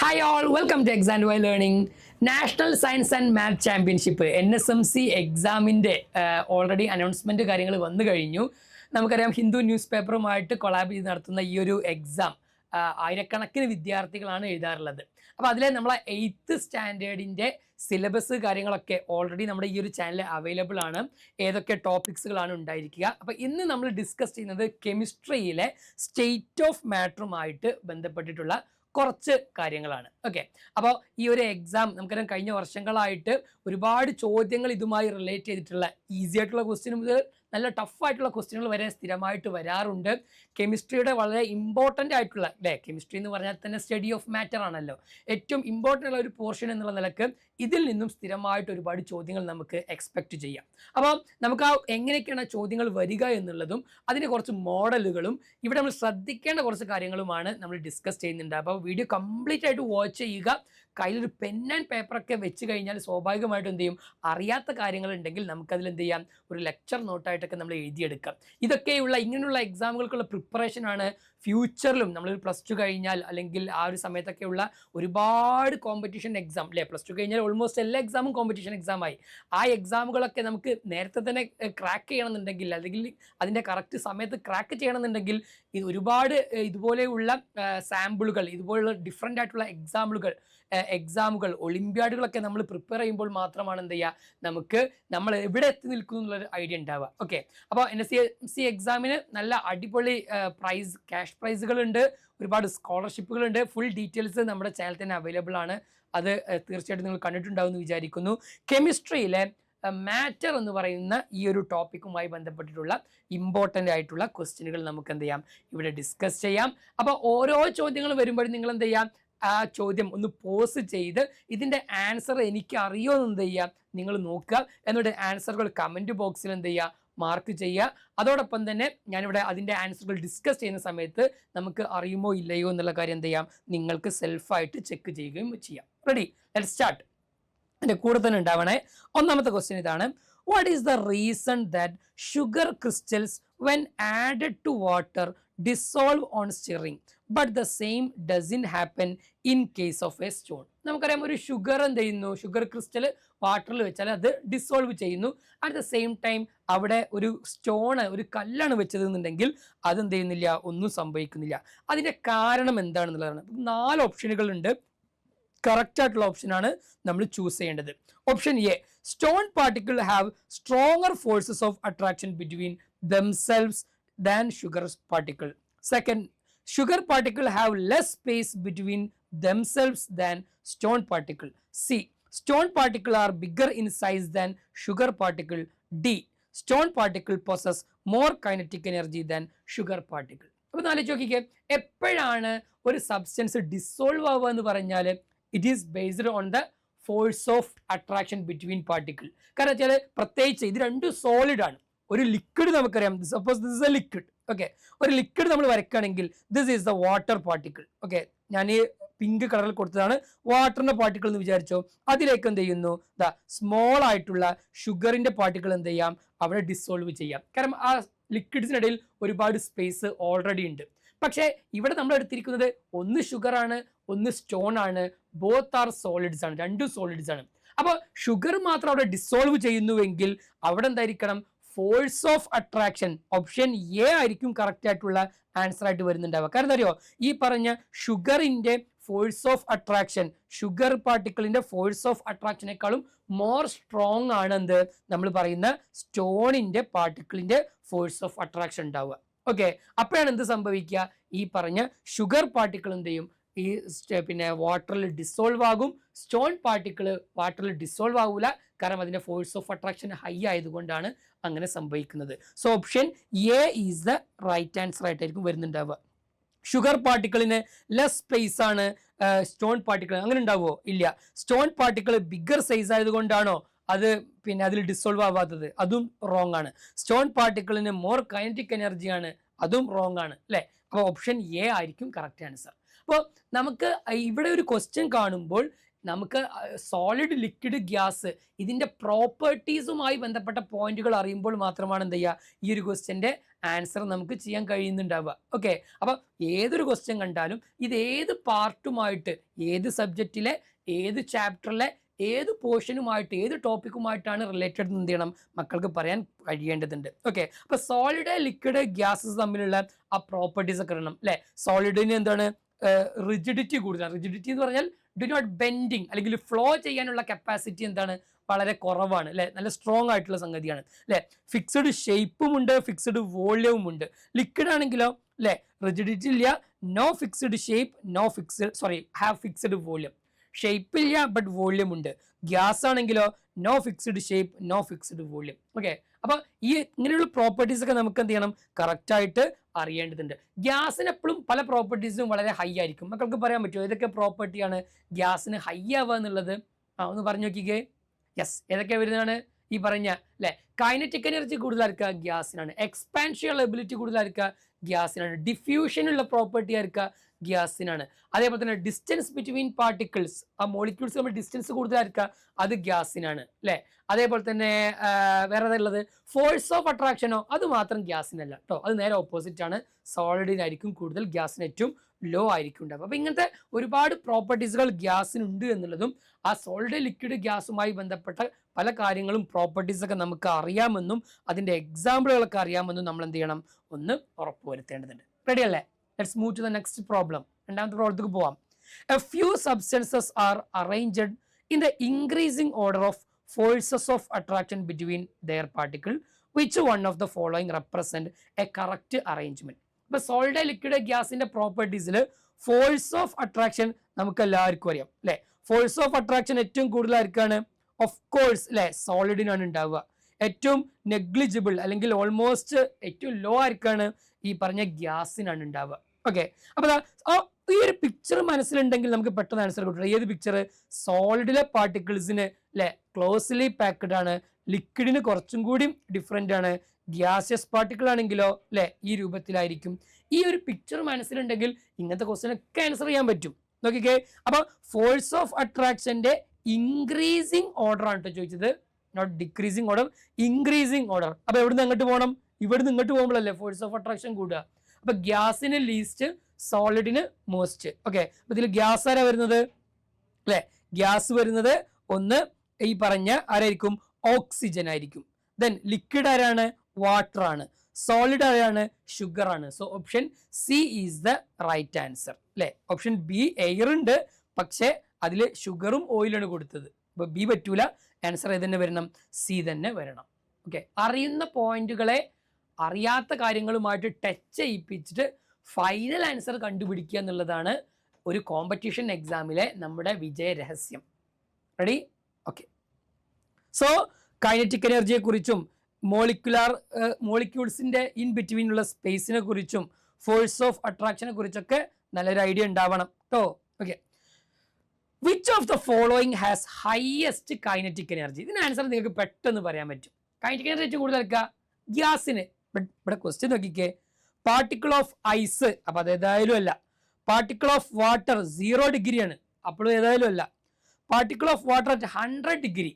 Hi all, welcome to Exam While Learning. National science and maths championship NSMC എക്സാമിൻ്റെ already announcement കാര്യങ്ങൾ വന്നു കഴിഞ്ഞു. നമുക്കറിയാം ഹിന്ദു ന്യൂസ് പേപ്പറുമായിട്ട് കൊളാബ് ചെയ്ത് നടത്തുന്ന ഈ ഒരു എക്സാം ആയിരക്കണക്കിന് വിദ്യാർത്ഥികളാണ് എഴുതാറുള്ളത്. അപ്പോൾ അതിലെ നമ്മളെ 8th സ്റ്റാൻഡേർഡിൻ്റെ സിലബസ് കാര്യങ്ങളൊക്കെ ഓൾറെഡി നമ്മുടെ ഈ ഒരു ചാനലിൽ അവൈലബിൾ ആണ്. ഏതൊക്കെ ടോപ്പിക്സുകളാണ് ഉണ്ടായിരിക്കുക. അപ്പോൾ ഇന്ന് നമ്മൾ ഡിസ്കസ് ചെയ്യുന്നത് കെമിസ്ട്രിയിലെ സ്റ്റേറ്റ് ഓഫ് മാറ്ററുമായിട്ട് ബന്ധപ്പെട്ടിട്ടുള്ള കുറച്ച് കാര്യങ്ങളാണ്. ഓക്കെ, അപ്പോൾ ഈ ഒരു എക്സാം നമുക്കറിയാം കഴിഞ്ഞ വർഷങ്ങളായിട്ട് ഒരുപാട് ചോദ്യങ്ങൾ ഇതുമായി റിലേറ്റ് ചെയ്തിട്ടുള്ള ഈസി ആയിട്ടുള്ള ക്വസ്റ്റ്യൻ മുതൽ നല്ല ടഫായിട്ടുള്ള ക്വസ്റ്റ്യനുകൾ വരെ സ്ഥിരമായിട്ട് വരാറുണ്ട്. കെമിസ്ട്രിയുടെ വളരെ ഇമ്പോർട്ടൻ്റ് ആയിട്ടുള്ള അല്ലേ, കെമിസ്ട്രി എന്ന് പറഞ്ഞാൽ തന്നെ സ്റ്റഡി ഓഫ് മാറ്റർ ആണല്ലോ, ഏറ്റവും ഇമ്പോർട്ടൻ്റ് ഉള്ള ഒരു പോർഷൻ എന്നുള്ള നിലക്ക് ഇതിൽ നിന്നും സ്ഥിരമായിട്ട് ഒരുപാട് ചോദ്യങ്ങൾ നമുക്ക് എക്സ്പെക്റ്റ് ചെയ്യാം. അപ്പോൾ നമുക്ക് ആ എങ്ങനെയൊക്കെയാണ് ചോദ്യങ്ങൾ വരിക എന്നുള്ളതും അതിൻ്റെ കുറച്ച് മോഡലുകളും ഇവിടെ നമ്മൾ ശ്രദ്ധിക്കേണ്ട കുറച്ച് കാര്യങ്ങളുമാണ് നമ്മൾ ഡിസ്കസ് ചെയ്യുന്നുണ്ട്. അപ്പോൾ വീഡിയോ കംപ്ലീറ്റ് ആയിട്ട് വാച്ച് ചെയ്യുക. കയ്യിലൊരു പെൻ ആൻഡ് പേപ്പറൊക്കെ വെച്ച് കഴിഞ്ഞാൽ സ്വാഭാവികമായിട്ടും എന്ത് ചെയ്യും, അറിയാത്ത കാര്യങ്ങളുണ്ടെങ്കിൽ നമുക്കതിൽ എന്ത് ചെയ്യാം, ഒരു ലെക്ചർ നോട്ടായിട്ടൊക്കെ നമ്മൾ എഴുതിയെടുക്കാം. ഇതൊക്കെയുള്ള ഇങ്ങനെയുള്ള എക്സാമുകൾക്കുള്ള പ്രിപ്പറേഷനാണ് ഫ്യൂച്ചറിലും നമ്മൾ +2 കഴിഞ്ഞാൽ അല്ലെങ്കിൽ ആ ഒരു സമയത്തൊക്കെയുള്ള ഒരുപാട് കോമ്പറ്റീഷൻ എക്സാം അല്ലേ, +2 കഴിഞ്ഞാൽ ഓൾമോസ്റ്റ് എല്ലാ എക്സാമും കോമ്പറ്റീഷൻ എക്സാമായി. ആ എക്സാമുകളൊക്കെ നമുക്ക് നേരത്തെ തന്നെ ക്രാക്ക് ചെയ്യണമെന്നുണ്ടെങ്കിൽ അല്ലെങ്കിൽ അതിൻ്റെ കറക്റ്റ് സമയത്ത് ക്രാക്ക് ചെയ്യണമെന്നുണ്ടെങ്കിൽ ഇത് ഒരുപാട് ഇതുപോലെയുള്ള സാമ്പിളുകൾ, ഇതുപോലുള്ള ഡിഫറെൻ്റ് ആയിട്ടുള്ള എക്സാമുകൾ ഒളിമ്പ്യാഡുകളൊക്കെ നമ്മൾ പ്രിപ്പയർ ചെയ്യുമ്പോൾ മാത്രമാണ് എന്ത് ചെയ്യുക, നമുക്ക് നമ്മൾ എവിടെ എത്തി നിൽക്കുന്നു എന്നുള്ളൊരു ഐഡിയ ഉണ്ടാവുക. ഓക്കെ, അപ്പോൾ NSC എക്സാമിന് നല്ല അടിപൊളി ക്യാഷ് പ്രൈസുകളുണ്ട്, ഒരുപാട് സ്കോളർഷിപ്പുകളുണ്ട്. ഫുൾ ഡീറ്റെയിൽസ് നമ്മുടെ ചാനൽ തന്നെ അവൈലബിൾ ആണ്. അത് തീർച്ചയായിട്ടും നിങ്ങൾ കണ്ടിട്ടുണ്ടാവും എന്ന് വിചാരിക്കുന്നു. കെമിസ്ട്രിയിലെ മാറ്റർ എന്ന് പറയുന്ന ഈ ഒരു ടോപ്പിക്കുമായി ബന്ധപ്പെട്ടിട്ടുള്ള ഇമ്പോർട്ടൻ്റ് ആയിട്ടുള്ള ക്വസ്റ്റ്യനുകൾ നമുക്ക് എന്ത് ചെയ്യാം, ഇവിടെ ഡിസ്കസ് ചെയ്യാം. അപ്പോൾ ഓരോ ചോദ്യങ്ങൾ വരുമ്പോഴും നിങ്ങൾ എന്ത് ചെയ്യാം, ആ ചോദ്യം ഒന്ന് പോസ് ചെയ്ത് ഇതിൻ്റെ ആൻസർ എനിക്ക് അറിയോ എന്ന് എന്ത് ചെയ്യുക, നിങ്ങൾ നോക്കുക. എന്നിട്ട് ആൻസറുകൾ കമൻറ്റ് ബോക്സിൽ എന്ത് ചെയ്യുക, മാർക്ക് ചെയ്യുക. അതോടൊപ്പം തന്നെ ഞാനിവിടെ അതിൻ്റെ ആൻസറുകൾ ഡിസ്കസ് ചെയ്യുന്ന സമയത്ത് നമുക്ക് അറിയുമോ ഇല്ലയോ എന്നുള്ള കാര്യം എന്ത് ചെയ്യാം, നിങ്ങൾക്ക് സെൽഫായിട്ട് ചെക്ക് ചെയ്യുകയും ചെയ്യാം. Ready, let's start. എൻ്റെ കൂടെ തന്നെ ഉണ്ടാവണേ. ഒന്നാമത്തെ ക്വസ്റ്റ്യൻ ഇതാണ്: what is the reason that sugar crystals when added to water dissolve on stirring but the same doesn't happen in case of a stone? നമുക്കറിയാം, ഒരു ഷുഗർ എന്ത് ചെയ്യുന്നു, ഷുഗർ ക്രിസ്റ്റൽ വാട്ടറിൽ വെച്ചാൽ അത് ഡിസോൾവ് ചെയ്യുന്നു. അറ്റ് ദ സെയിം ടൈം അവിടെ ഒരു സ്റ്റോണ്, ഒരു കല്ലാണ് വെച്ചതെന്നുണ്ടെങ്കിൽ അതെന്ത് ചെയ്യുന്നില്ല, ഒന്നും സംഭവിക്കുന്നില്ല. അതിൻ്റെ കാരണം എന്താണെന്നുള്ളതാണ്. 4 ഓപ്ഷനുകളുണ്ട്. കറക്റ്റ് ആയിട്ടുള്ള ഓപ്ഷനാണ് നമ്മൾ ചൂസ് ചെയ്യേണ്ടത്. Option A: stone particle have stronger forces of attraction between themselves than sugar particle. Second, sugar particle have less space between themselves than stone particle. C, stone particle are bigger in size than sugar particle. D, stone particle possess more kinetic energy than sugar particle. അപ്പോൾ നാല് ചോദിക്കേ, എപ്പോഴാണ് ഒരു substance dissolve ആവുക എന്ന് പറഞ്ഞാൽ it is based on the force of attraction between particle. കാരണം വെച്ചാൽ പ്രത്യേകിച്ച് ഇത് രണ്ടും സോളിഡ് ആണ്. ഒരു ലിക്വിഡ് നമുക്കറിയാം, suppose this is A liquid. Okay, ഒരു ലിക്വിഡ് നമ്മൾ വരയ്ക്കുകയാണെങ്കിൽ this is the water particle. Okay, ഞാൻ ഈ പിങ്ക് കളറിൽ കൊടുത്തതാണ് വാട്ടറിന്റെ പാർട്ടിക്കിൾ എന്ന് വിചാരിച്ചോ. അതിലേക്ക് എന്ത് ചെയ്യുന്നു, ദ സ്മോൾ ആയിട്ടുള്ള ഷുഗറിന്റെ പാർട്ടിക്കിൾ എന്ത് ചെയ്യാം, അവിടെ ഡിസോൾവ് ചെയ്യാം. കാരണം ആ ലിക്വിഡ്സിനിടയിൽ ഒരുപാട് സ്പേസ് ഓൾറെഡി ഉണ്ട്. പക്ഷേ ഇവിടെ നമ്മൾ എടുത്തിരിക്കുന്നത് ഒന്ന് ഷുഗർ ആണ്, ഒന്ന് സ്റ്റോൺ ആണ്. ബോത്ത് ആർ സോളിഡ്സ് ആണ്, രണ്ടും സോളിഡ്സ് ആണ്. അപ്പോൾ ഷുഗർ മാത്രം അവിടെ ഡിസോൾവ് ചെയ്യുന്നുവെങ്കിൽ അവിടെ എന്തായിരിക്കണം, force of attraction option A ആയിരിക്കും കറക്റ്റ് ആയിട്ടുള്ള ആൻസർ ആയിട്ട് വരുന്നുണ്ടാവുക. കാരണം എന്താ അറിയോ, ഈ പറഞ്ഞ ഷുഗറിന്റെ ഫോഴ്സ് ഓഫ് അട്രാക്ഷൻ, ഷുഗർ പാർട്ടിക്കിളിന്റെ ഫോഴ്സ് ഓഫ് അട്രാക്ഷനേക്കാളും മോർ സ്ട്രോങ് ആണ് എന്ത് നമ്മൾ പറയുന്ന സ്റ്റോണിന്റെ പാർട്ടിക്കിളിന്റെ ഫോഴ്സ് ഓഫ് അട്രാക്ഷൻ ഉണ്ടാവുക. ഓക്കെ, അപ്പോഴാണ് എന്ത് സംഭവിക്കുക, ഈ പറഞ്ഞ ഷുഗർ പാർട്ടിക്കിൾ എന്ത് ചെയ്യും, ഈ പിന്നെ വാട്ടറിൽ ഡിസോൾവ് ആകും. സ്റ്റോൺ പാർട്ടിക്കിൾ വാട്ടറിൽ ഡിസോൾവ് ആകൂല, കാരണം അതിൻ്റെ ഫോഴ്സ് ഓഫ് അട്രാക്ഷൻ ഹൈ ആയതുകൊണ്ടാണ് അങ്ങനെ സംഭവിക്കുന്നത്. So option A is the right answer ആയിട്ടായിരിക്കും വരുന്നുണ്ടാവുക. ഷുഗർ പാർട്ടിക്കിളിന് ലെസ് സ്പേസ് ആണ്, സ്റ്റോൺ പാർട്ടിക്കിൾ അങ്ങനെ ഉണ്ടാവുമോ? ഇല്ല. സ്റ്റോൺ പാർട്ടിക്കിൾ ബിഗർ സൈസ് ആയതുകൊണ്ടാണോ അത് പിന്നെ അതിൽ ഡിസോൾവ് ആവാത്തത്? അതും റോങ് ആണ്. സ്റ്റോൺ പാർട്ടിക്കിളിന് മോർ കൈനറ്റിക് എനർജിയാണ്, അതും റോങ് ആണ് അല്ലേ. അപ്പോൾ ഓപ്ഷൻ എ ആയിരിക്കും കറക്റ്റ് ആൻസർ. അപ്പോൾ നമുക്ക് ഇവിടെ ഒരു ക്വസ്റ്റ്യൻ കാണുമ്പോൾ നമുക്ക് സോളിഡ്, ലിക്വിഡ്, ഗ്യാസ് ഇതിൻ്റെ പ്രോപ്പർട്ടീസുമായി ബന്ധപ്പെട്ട പോയിന്റുകൾ അറിയുമ്പോൾ മാത്രമാണ് എന്ത് ചെയ്യുക, ഈ ഒരു ക്വസ്റ്റ്യൻ്റെ ആൻസർ നമുക്ക് ചെയ്യാൻ കഴിയുന്നുണ്ടാവുക. ഓക്കെ, അപ്പോൾ ഏതൊരു ക്വസ്റ്റ്യൻ കണ്ടാലും ഇത് ഏത് പാർട്ടുമായിട്ട്, ഏത് സബ്ജക്റ്റിലെ ഏത് ചാപ്റ്ററിലെ ഏത് പോർഷനുമായിട്ട്, ഏത് ടോപ്പിക്കുമായിട്ടാണ് റിലേറ്റഡ് എന്ത് ചെയ്യണം മക്കൾക്ക് പറയാൻ കഴിയേണ്ടതുണ്ട്. ഓക്കെ, അപ്പോൾ സോളിഡ്, ലിക്വിഡ്, ഗ്യാസസ് തമ്മിലുള്ള ആ പ്രോപ്പർട്ടീസ് ഒക്കെ അറിയണം അല്ലേ. സോളിഡിന് എന്താണ് റിജിഡിറ്റി കൂടുതലാണ്. റിജിഡിറ്റി എന്ന് പറഞ്ഞാൽ ഡു നോട്ട് ബെൻഡിങ് അല്ലെങ്കിൽ ഫ്ലോ ചെയ്യാനുള്ള കപ്പാസിറ്റി എന്താണ് വളരെ കുറവാണ് അല്ലെ, നല്ല സ്ട്രോങ് ആയിട്ടുള്ള സംഗതിയാണ് അല്ലെ. ഫിക്സഡ് ഷേപ്പും ഉണ്ട്, ഫിക്സഡ് വോള്യവും ഉണ്ട്. ലിക്വിഡ് ആണെങ്കിലോ അല്ലെ, റിജിഡിറ്റി ഇല്ല, no fixed shape, no fixed have fixed volume. Shape ഇല്ല ബട്ട് വോള്യം ഉണ്ട്. ഗ്യാസ് ആണെങ്കിലോ no fixed shape, no fixed volume. Okay, അപ്പൊ ഈ ഇങ്ങനെയുള്ള പ്രോപ്പർട്ടീസ് ഒക്കെ നമുക്ക് എന്ത് ചെയ്യണം കറക്റ്റ് ആയിട്ട് അറിയേണ്ടതുണ്ട്. ഗ്യാസിന് എപ്പോഴും പല പ്രോപ്പർട്ടീസും വളരെ ഹൈ ആയിരിക്കും. മക്കൾക്ക് പറയാൻ പറ്റുമോ ഏതൊക്കെ പ്രോപ്പർട്ടിയാണ് ഗ്യാസിന് ഹൈ ആവുക എന്നുള്ളത്? ഒന്ന് പറഞ്ഞു നോക്കിക്കേ. യെസ്, ഏതൊക്കെ വരുന്നതാണ് ഈ പറഞ്ഞ അല്ലെ. കൈനറ്റിക് എനർജി കൂടുതലായിരിക്കുക ഗ്യാസിനാണ്. എക്സ്പാൻഷൻ എബിലിറ്റി കൂടുതലായിരിക്കുക ഗ്യാസിനാണ്. ഡിഫ്യൂഷനുള്ള പ്രോപ്പർട്ടി ആയിരിക്കുക ഗ്യാസിനാണ്. അതേപോലെ തന്നെ ഡിസ്റ്റൻസ് ബിറ്റ്വീൻ പാർട്ടിക്കിൾസ്, ആ മോളിക്യൂൾസ് തമ്മിൽ ഡിസ്റ്റൻസ് കൂടുതലായിരിക്കുക അത് ഗ്യാസിനാണ് അല്ലെ. അതേപോലെ തന്നെ വേറെ ഏതാ ഫോഴ്സ് ഓഫ് അട്രാക്ഷനോ അത് മാത്രം ഗ്യാസിനല്ല കേട്ടോ, അത് നേരെ ഓപ്പോസിറ്റ് ആണ്. സോളിഡിനായിരിക്കും കൂടുതൽ, ഗ്യാസിന് ഏറ്റവും ലോ ആയിരിക്കും ഉണ്ടാവുക. അപ്പൊ ഇങ്ങനത്തെ ഒരുപാട് പ്രോപ്പർട്ടീസുകൾ ഗ്യാസിനുണ്ട് എന്നുള്ളതും ആ സോളിഡ്, ലിക്വിഡ്, ഗ്യാസുമായി ബന്ധപ്പെട്ട പല കാര്യങ്ങളും പ്രോപ്പർട്ടീസ് ഒക്കെ നമുക്ക് അറിയാമെന്നും അതിന്റെ എക്സാമ്പിളുകളൊക്കെ അറിയാമെന്നും നമ്മൾ എന്ത് ചെയ്യണം ഒന്ന് ഉറപ്പുവരുത്തേണ്ടതുണ്ട്. റെഡി അല്ലേ? Let's move to the next problem. രണ്ടാമത്തെ പ്രോബ്ലത്തിലേക്ക് പോവാം. A few substances are arranged in the increasing order of forces of attraction between their particle. Which one of the following represent a correct arrangement? ഇപ്പൊ solid, liquid, ഗ്യാസിന്റെ പ്രോപ്പർട്ടീസിൽ force of attraction നമുക്ക് എല്ലാവർക്കും അറിയാം അല്ലെ. ഫോഴ്സ് ഓഫ് അട്രാക്ഷൻ ഏറ്റവും കൂടുതലായിരിക്കാണ് of course അല്ലെ സോളിഡിനാണ് ഉണ്ടാവുക. ഏറ്റവും നെഗ്ലിജിബിൾ അല്ലെങ്കിൽ ഓൾമോസ്റ്റ് ഏറ്റവും ലോ ആയിരിക്കാണ് ഈ പറഞ്ഞ ഗ്യാസിനാണ് ഉണ്ടാവുക. ഓക്കെ, അപ്പൊ ഈ ഒരു പിക്ചർ മനസ്സിലുണ്ടെങ്കിൽ നമുക്ക് പെട്ടെന്ന് ആൻസർ കിട്ടും. ഏത് പിക്ചർ? സോളിഡിലെ പാർട്ടിക്കിൾസിന് അല്ലെ ക്ലോസ്ലി പാക്ഡ് ആണ്, ലിക്വിഡിന് കുറച്ചും കൂടി ഡിഫറെന്റ് ആണ്, ഗ്യാസിയസ് പാർട്ടിക്കിൾ ആണെങ്കിലോ അല്ലെ ഈ രൂപത്തിലായിരിക്കും. ഈ ഒരു പിക്ചർ മനസ്സിലുണ്ടെങ്കിൽ ഇങ്ങനത്തെ ക്വസ്റ്റ്യൻ ഒക്കെ ആൻസർ ചെയ്യാൻ പറ്റും. നോക്കിക്കേ, അപ്പൊ ഫോഴ്സ് ഓഫ് അട്രാക്ഷന്റെ ഇൻക്രീസിങ് ഓർഡർ ആണ് കേട്ടോ ചോദിച്ചത്, not decreasing order, increasing order. അപ്പൊ എവിടുന്ന് അങ്ങോട്ട് പോകണം? ഇവിടുന്ന് ഇങ്ങോട്ട് പോകുമ്പോഴല്ലേ ഫോഴ്സ് ഓഫ് അട്രാക്ഷൻ കൂടുക. അപ്പൊ ഗ്യാസിന് ലീസ്റ്റ്, സോളിഡിന് മോസ്റ്റ്. ഓക്കെ, അപ്പൊ ഇതിൽ ഗ്യാസ് ആരാ വരുന്നത് അല്ലെ? ഗ്യാസ് വരുന്നത് ഒന്ന് ഈ പറഞ്ഞ ആരായിരിക്കും? ഓക്സിജൻ ആയിരിക്കും. ദെൻ ലിക്വിഡ് ആരാണ്? വാട്ടർ ആണ്. സോളിഡ് ആരാണ്? ഷുഗർ ആണ്. So option C is the right answer അല്ലെ. ഓപ്ഷൻ ബി എയർ ഉണ്ട്, പക്ഷെ അതിൽ ഷുഗറും ഓയിലാണ് കൊടുത്തത്. അപ്പൊ ബി പറ്റൂല, ആൻസർ ഏത് തന്നെ വരണം? സി തന്നെ വരണം. ഓക്കെ, അറിയുന്ന പോയിന്റുകളെ അറിയാത്ത കാര്യങ്ങളുമായിട്ട് ടച്ച് ചെയ്യിപ്പിച്ചിട്ട് ഫൈനൽ ആൻസർ കണ്ടുപിടിക്കുക എന്നുള്ളതാണ് ഒരു കോമ്പറ്റീഷൻ എക്സാമിലെ നമ്മുടെ വിജയ രഹസ്യം. റെഡി? ഓക്കെ, സോ കൈനറ്റിക് എനർജിയെ കുറിച്ചും മോളിക്യൂൾസിന്റെ ഇൻ ബിറ്റ്വീൻ ഉള്ള സ്പേസിനെ കുറിച്ചും ഫോഴ്സ് ഓഫ് അട്രാക്ഷനെ കുറിച്ചൊക്കെ നല്ലൊരു ഐഡിയ ഉണ്ടാവണം കേട്ടോ. Okay, which of the following has highest kinetic energy? ഇതിന് ആൻസർ നിങ്ങൾക്ക് പെട്ടെന്ന് പറയാൻ പറ്റും. കൈനറ്റിക് എനർജി ഏറ്റവും കൂടുതൽ ഗ്യാസിന്. ഇവിടെ ക്വസ്റ്റ്യൻ നോക്കിക്കേ, പാർട്ടിക്കിൾ ഓഫ് ഐസ്, അപ്പൊ അത് ഏതായാലും അല്ല. പാർട്ടിക്കിൾ ഓഫ് വാട്ടർ 0 ഡിഗ്രിയാണ്, അപ്പോഴും ഏതായാലും അല്ല. Particle of water at 100 degree,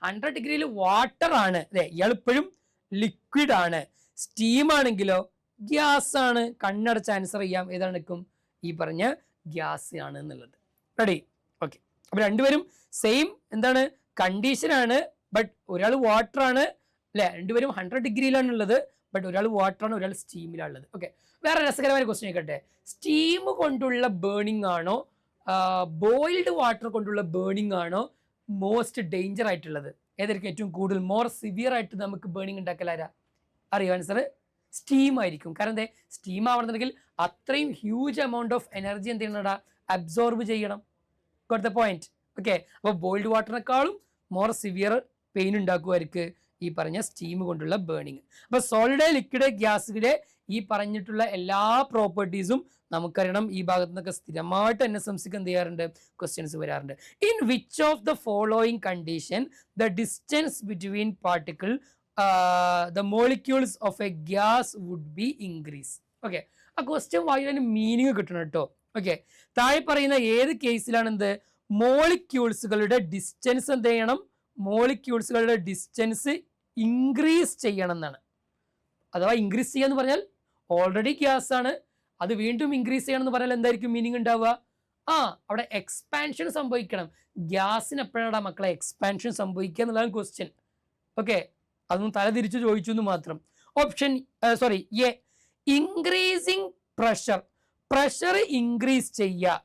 100 ഡിഗ്രിയിൽ വാട്ടർ ആണ് അല്ലെ, ഇയാൾ ഇപ്പോഴും ലിക്വിഡ് ആണ്. സ്റ്റീം ആണെങ്കിലോ ഗ്യാസ് ആണ്. കണ്ണടച്ച് ആൻസർ ചെയ്യാം, ഏതാണെക്കും ഈ പറഞ്ഞ ഗ്യാസ് ആണ് എന്നുള്ളത്. റെഡി? ഓക്കെ, അപ്പൊ രണ്ടുപേരും സെയിം എന്താണ് കണ്ടീഷനാണ്, ബട്ട് ഒരാൾ വാട്ടർ ആണ് അല്ലെ. രണ്ടുപേരും 100 ഡിഗ്രിയിലാണുള്ളത്, ബട്ട് ഒരാൾ വാട്ടർ ആണ്, ഒരാൾ സ്റ്റീമിലാണുള്ളത്. ഓക്കെ, വേറെ രസകരമായ ക്വസ്റ്റ്യൻ ആയിക്കട്ടെ. സ്റ്റീം കൊണ്ടുള്ള ബേണിംഗ് ആണോ ബോയിൽഡ് വാട്ടർ കൊണ്ടുള്ള ബേണിംഗ് ആണോ മോസ്റ്റ് ഡേഞ്ചർ ആയിട്ടുള്ളത്? ഏതായിരിക്കും ഏറ്റവും കൂടുതൽ മോർ സിവിയർ ആയിട്ട് നമുക്ക് ബേണിംഗ് ഉണ്ടാക്കലാരാ? അറിയോ ആൻസർ? സ്റ്റീം ആയിരിക്കും. കാരണം എന്താ? സ്റ്റീം ആവണമെന്നുണ്ടെങ്കിൽ അത്രയും ഹ്യൂജ് എമൗണ്ട് ഓഫ് എനർജി എന്ത് ചെയ്യണടാ? അബ്സോർബ് ചെയ്യണം. Got the point? ഓക്കെ, അപ്പോൾ ബോയിൽഡ് വാട്ടറിനേക്കാളും മോർ സിവിയർ പെയിൻ ഉണ്ടാക്കുമായിരിക്കും ഈ പറഞ്ഞ സ്റ്റീം കൊണ്ടുള്ള ബേണിങ്. അപ്പൊ സോളിഡ്, ലിക്വിഡ്, ഗ്യാസിലെ ഈ പറഞ്ഞിട്ടുള്ള എല്ലാ പ്രോപ്പർട്ടീസും നമുക്കറിയണം. ഈ ഭാഗത്തു നിന്നൊക്കെ സ്ഥിരമായിട്ട് NSMCക്ക് എന്ത് ചെയ്യാറുണ്ട്? ക്വസ്റ്റ്യൻസ് വരാറുണ്ട്. In which of the following condition the distance between particle the molecules of a gas would be increase? Okay, ആ ക്വസ്റ്റ്യൻ വായിക്കാൻ മീനിങ് കിട്ടണം കേട്ടോ. ഓക്കെ, താഴെ പറയുന്ന ഏത് കേസിലാണ് എന്ത് മോളിക്യൂൾസുകളുടെ ഡിസ്റ്റൻസ് എന്ത് ചെയ്യണം? മോളിക്യൂൾസുകളുടെ ഡിസ്റ്റൻസ് ഇൻക്രീസ് ചെയ്യണം എന്നാണ്. അഥവാ ഇൻക്രീസ് ചെയ്യുക എന്ന് പറഞ്ഞാൽ ഓൾറെഡി ഗ്യാസ് ആണ്, അത് വീണ്ടും ഇൻക്രീസ് ചെയ്യണം എന്ന് പറഞ്ഞാൽ എന്തായിരിക്കും മീനിങ് ഉണ്ടാവുക? അവിടെ എക്സ്പാൻഷൻ സംഭവിക്കണം. ഗ്യാസിന് എപ്പോഴാണ് മക്കളെ എക്സ്പാൻഷൻ സംഭവിക്കുക എന്നുള്ളതാണ് ക്വസ്റ്റ്യൻ. ഓക്കെ, അതൊന്നും തല തിരിച്ച് ചോദിച്ചു എന്ന് മാത്രം. Option A, increasing pressure increase ചെയ്യുക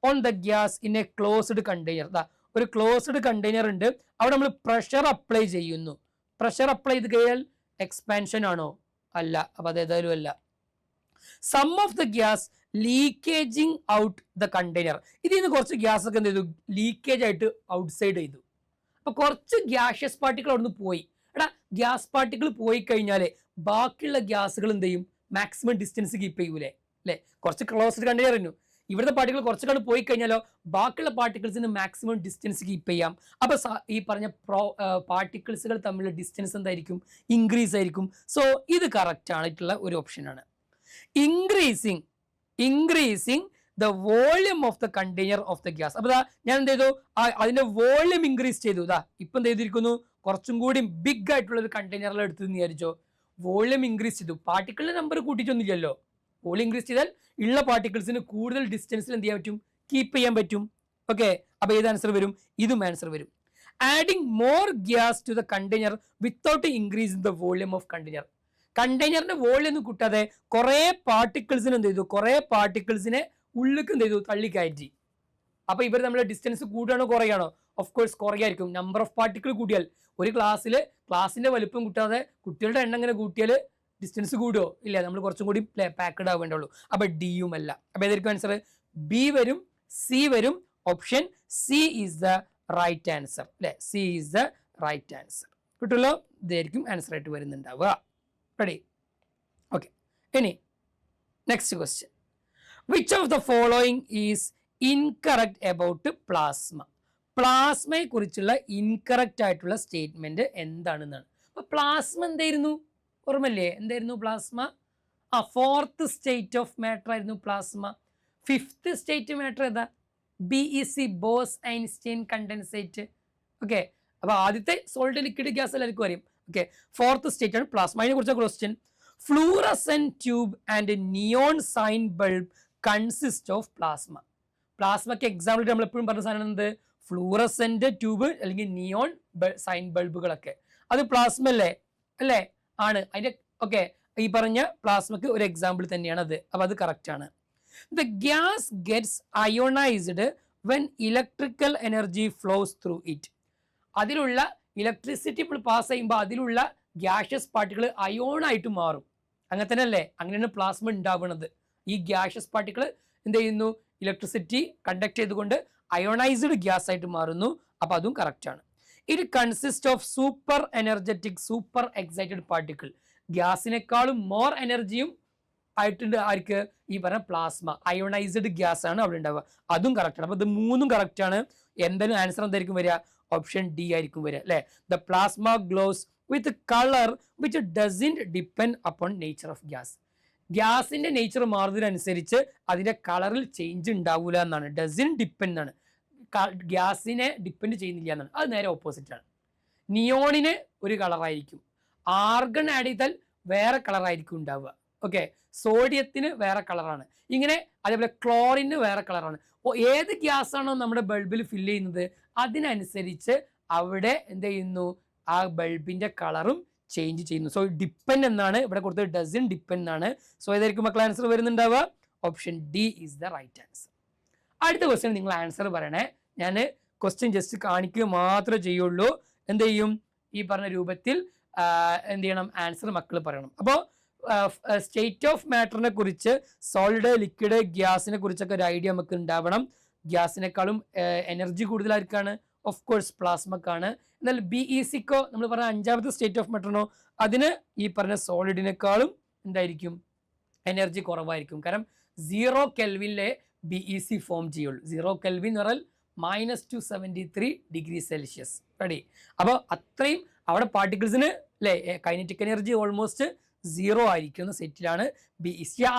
on the gas in a closed container. ഒരു ക്ലോസ്ഡ് കണ്ടെയ്നർ ഉണ്ട്, അവിടെ നമ്മൾ പ്രഷർ അപ്ലൈ ചെയ്യുന്നു. പ്രഷർ അപ്ലൈ ചെയ്ത് കഴിഞ്ഞാൽ എക്സ്പാൻഷൻ ആണോ? അല്ല. അപ്പൊ അത് ഏതായാലും അല്ല. Some of the gas leakaging out the container. ഇതിൽ നിന്ന് കുറച്ച് ഗ്യാസ് ഒക്കെ എന്ത് ചെയ്തു? ലീക്കേജ് ആയിട്ട് ഔട്ട്സൈഡ് ചെയ്തു. അപ്പൊ കുറച്ച് ഗ്യാഷ്യസ് പാർട്ടിക്കിൾ അവിടെ നിന്ന് പോയി. ഗ്യാസ് പാർട്ടിക്കിൾ പോയി കഴിഞ്ഞാൽ ബാക്കിയുള്ള ഗ്യാസുകൾ എന്ത് ചെയ്യും? മാക്സിമം ഡിസ്റ്റൻസ് കീപ്പ് ചെയ്യൂലേ? അല്ലെ, കുറച്ച് ക്ലോസ്ഡ് കണ്ടെയ്നർ ആയിരുന്നു, ഇവിടുത്തെ പാർട്ടിക്കിൾ കുറച്ചുകൂടെ പോയി കഴിഞ്ഞാലോ ബാക്കിയുള്ള പാർട്ടിക്കിൾസിന് മാക്സിമം ഡിസ്റ്റൻസ് കീപ്പ് ചെയ്യാം. അപ്പൊ ഈ പറഞ്ഞ പാർട്ടിക്കിൾസുകൾ തമ്മിലുള്ള ഡിസ്റ്റൻസ് എന്തായിരിക്കും? ഇൻക്രീസ് ആയിരിക്കും. സോ ഇത് കറക്റ്റ് ആയിട്ടുള്ള ഒരു ഓപ്ഷനാണ്. Increasing the volume of the container of the gas. അപ്പൊ ഞാൻ എന്ത് ചെയ്തു? അതിന്റെ വോളിയം ഇൻക്രീസ് ചെയ്തു. ഇപ്പൊ എന്ത് ചെയ്തിരിക്കുന്നു? കുറച്ചും കൂടി ബിഗ് ആയിട്ടുള്ള ഒരു കണ്ടെയ്നറിൽ എടുത്തെന്ന് വിചാരിച്ചോ, വോളിയം ഇൻക്രീസ് ചെയ്തു. പാർട്ടിക്കിളിന്റെ നമ്പർ കൂട്ടിയിട്ടൊന്നുമില്ലല്ലോ. വോളിയം ഇൻക്രീസ് ചെയ്താൽ ഉള്ള പാർട്ടിക്കിൾസിന് കൂടുതൽ ഡിസ്റ്റൻസിൽ എന്ത് ചെയ്യാൻ പറ്റും? കീപ്പ് ചെയ്യാൻ പറ്റും. ഓക്കെ, അപ്പൊ ഏത് ആൻസർ വരും? ഇതും ആൻസർ വരും. Adding more gas to the container without increase the volume of container. കണ്ടെയ്നറിന്റെ വോളിയം ഒന്നും കൂട്ടാതെ കുറെ പാർട്ടിക്കിൾസിന് എന്ത് ചെയ്തു? കുറെ പാർട്ടിക്കിൾസിനെ ഉള്ളിലേക്ക് എന്ത് ചെയ്തു? തള്ളിക്കയറ്റി. അപ്പൊ ഇവർ നമ്മളെ ഡിസ്റ്റൻസ് കൂടുകയാണോ കുറയാണോ? ഓഫ് കോഴ്സ് കുറയായിരിക്കും. നമ്പർ ഓഫ് പാർട്ടിക്കിൾ കൂട്ടിയാൽ ഒരു ക്ലാസിന്റെ വലുപ്പം കൂട്ടാതെ കുട്ടികളുടെ എണ്ണം ഇങ്ങനെ കൂട്ടിയാൽ ഡിസ്റ്റൻസ് കൂടുമോ? ഇല്ല, നമ്മൾ കുറച്ചും കൂടി പാക്കഡ് ആവേണ്ടുള്ളൂ. അപ്പൊ ഡിയും അല്ല. അപ്പൊ ഏതായിരിക്കും ആൻസർ? ബി വരും, സി വരും. Option C is the right answer. അല്ലെ, C is the right answer. കിട്ടുമല്ലോ? ഇതായിരിക്കും ആൻസർ ആയിട്ട് വരുന്നുണ്ടാവുക. റെഡി? ഓക്കെ, ഇനി next question. Which of the following is incorrect about plasma? പ്ലാസ്മയെ കുറിച്ചുള്ള ഇൻകറക്റ്റ് ആയിട്ടുള്ള സ്റ്റേറ്റ്മെന്റ് എന്താണെന്നാണ്. അപ്പൊ പ്ലാസ്മ എന്തായിരുന്നു? ഓർമ്മല്ലേ? എന്തായിരുന്നു plasma? Fourth state of matter ആയിരുന്നു പ്ലാസ്മ. ഫിഫ്ത്ത് സ്റ്റേറ്റ് മാറ്റർ ഏതാ? BEC, Bose Einstein condensate. Okay, അപ്പൊ ആദ്യത്തെ സോളിഡ് ലിക്വിഡ് ഗ്യാസ് എല്ലാവർക്കും അറിയാം. ഓക്കെ, ഫോർത്ത് സ്റ്റേറ്റ് ആണ് പ്ലാസ്മ. അതിനെ കുറിച്ച question. Fluorescent tube and neon sign bulb consist of plasma. പ്ലാസ്മയ്ക്ക് എക്സാമ്പിൾ നമ്മൾ എപ്പോഴും പറഞ്ഞ സാധനം എന്ത്? ഫ്ലൂറസെന്റ് ട്യൂബ് അല്ലെങ്കിൽ നിയോൺ സൈൻ ബൾബുകളൊക്കെ. അത് പ്ലാസ്മ അല്ലേ? ആണ്. അതിന്റെ ഓക്കെ, ഈ പറഞ്ഞ പ്ലാസ്മക്ക് ഒരു എക്സാമ്പിൾ തന്നെയാണ് അത്. അപ്പൊ അത് കറക്റ്റ് ആണ്. The gas gets ionised when electrical energy flows through it. അതിലുള്ള ഇലക്ട്രിസിറ്റി പാസ് ചെയ്യുമ്പോൾ അതിലുള്ള ഗ്യാഷ്യസ് പാർട്ടിക്കിൾ അയോൺ ആയിട്ട് മാറും. അങ്ങനെ തന്നെ അല്ലേ? അങ്ങനെയാണ് പ്ലാസ്മ ഉണ്ടാവുന്നത്. ഈ ഗ്യാഷ്യസ് പാർട്ടിക്കിൾ എന്ത് ചെയ്യുന്നു? ഇലക്ട്രിസിറ്റി കണ്ടക്ട് ചെയ്തുകൊണ്ട് അയോണൈസ്ഡ് ഗ്യാസ് ആയിട്ട് മാറുന്നു. അപ്പൊ അതും കറക്റ്റ് ആണ്. It consist of super energetic super excited particle. ഗ്യാസിനേക്കാളും മോർ എനർജിയും ആയിട്ടുണ്ട് ആർക്ക്? ഈ പറഞ്ഞ പ്ലാസ്മ. അയോണൈസ്ഡ് ഗ്യാസ് ആണ് അവിടെ ഉണ്ടാവുക. അതും കറക്റ്റ് ആണ്. അപ്പൊ ഇത് മൂന്നും കറക്റ്റ് ആണ്. എന്തായാലും ആൻസർ എന്തായിരിക്കും വരിക? ഓപ്ഷൻ ഡി ആയിരിക്കും വരിക. അല്ലെ, the plasma glows with colour which doesn't depend upon nature of gas. ഗ്യാസിന്റെ നേച്ചർ മാറുന്നതിനനുസരിച്ച് അതിന്റെ കളറിൽ ചേഞ്ച് ഉണ്ടാവില്ല എന്നാണ്. ഡസൻ ഡിപ്പെൻഡ് എന്നാണ്. ഗ്യാസിനെ ഡിപ്പെൻഡ് ചെയ്യുന്നില്ല എന്നാണ്. അത് നേരെ ഓപ്പോസിറ്റ് ആണ്. നിയോണിന് ഒരു കളറായിരിക്കും, ആർഗൺ ആഡ് ചെയ്താൽ വേറെ കളറായിരിക്കും ഉണ്ടാവുക. ഓക്കെ, സോഡിയത്തിന് വേറെ കളറാണ്. ഇങ്ങനെ അതേപോലെ ക്ലോറിന് വേറെ കളറാണ്. ഏത് ഗ്യാസ് ആണോ നമ്മുടെ ബൾബിൽ ഫില്ല് ചെയ്യുന്നത് അതിനനുസരിച്ച് അവിടെ എന്ത് ചെയ്യുന്നു? ആ ബൾബിന്റെ കളറും ചേഞ്ച് ചെയ്യുന്നു. സോ ഡിപ്പെൻഡ് എന്നാണ് ഇവിടെ കൊടുത്തത്. ഡസൻ ഡിപ്പെൻഡ് എന്നാണ്. സോ ഏതായിരിക്കും മക്കൾ ആൻസർ വരുന്നുണ്ടാവുക? Option D is the right answer. അടുത്ത ക്വസ്റ്റ്യൻ നിങ്ങൾ ആൻസർ പറയണേ. ഞാൻ ക്വസ്റ്റ്യൻ ജസ്റ്റ് കാണിക്കുക മാത്രമേ ചെയ്യുള്ളൂ. എന്ത് ചെയ്യും? ഈ പറഞ്ഞ രൂപത്തിൽ എന്ത് ചെയ്യണം? ആൻസർ മക്കൾ പറയണം. അപ്പോൾ സ്റ്റേറ്റ് ഓഫ് മാറ്ററിനെ കുറിച്ച്, സോളിഡ് ലിക്വിഡ് ഗ്യാസിനെ കുറിച്ചൊക്കെ ഒരു ഐഡിയ നമുക്ക് ഉണ്ടാവണം. ഗ്യാസിനേക്കാളും എനർജി കൂടുതലായിരിക്കാണ് ഓഫ് കോഴ്സ് പ്ലാസ്മക്കാണ്. എന്നാൽ BECക്കോ നമ്മൾ പറഞ്ഞ അഞ്ചാമത്തെ സ്റ്റേറ്റ് ഓഫ് മാറ്ററിനോ അതിന് ഈ പറഞ്ഞ സോളിഡിനേക്കാളും എന്തായിരിക്കും? എനർജി കുറവായിരിക്കും. കാരണം 0 കെൽവിനിലെ BEC ഫോം ചെയ്യുള്ളൂ. 0 കെൽവിൻ എന്ന് പറഞ്ഞാൽ -273 ഡിഗ്രി സെൽഷ്യസ്. റെഡി? അപ്പോൾ അത്രയും അവിടെ പാർട്ടിക്കിൾസിന് അല്ലേ കൈനറ്റിക് എനർജി ഓൾമോസ്റ്റ് 0 ആയിരിക്കുന്ന സെറ്റിലാണ് ബി.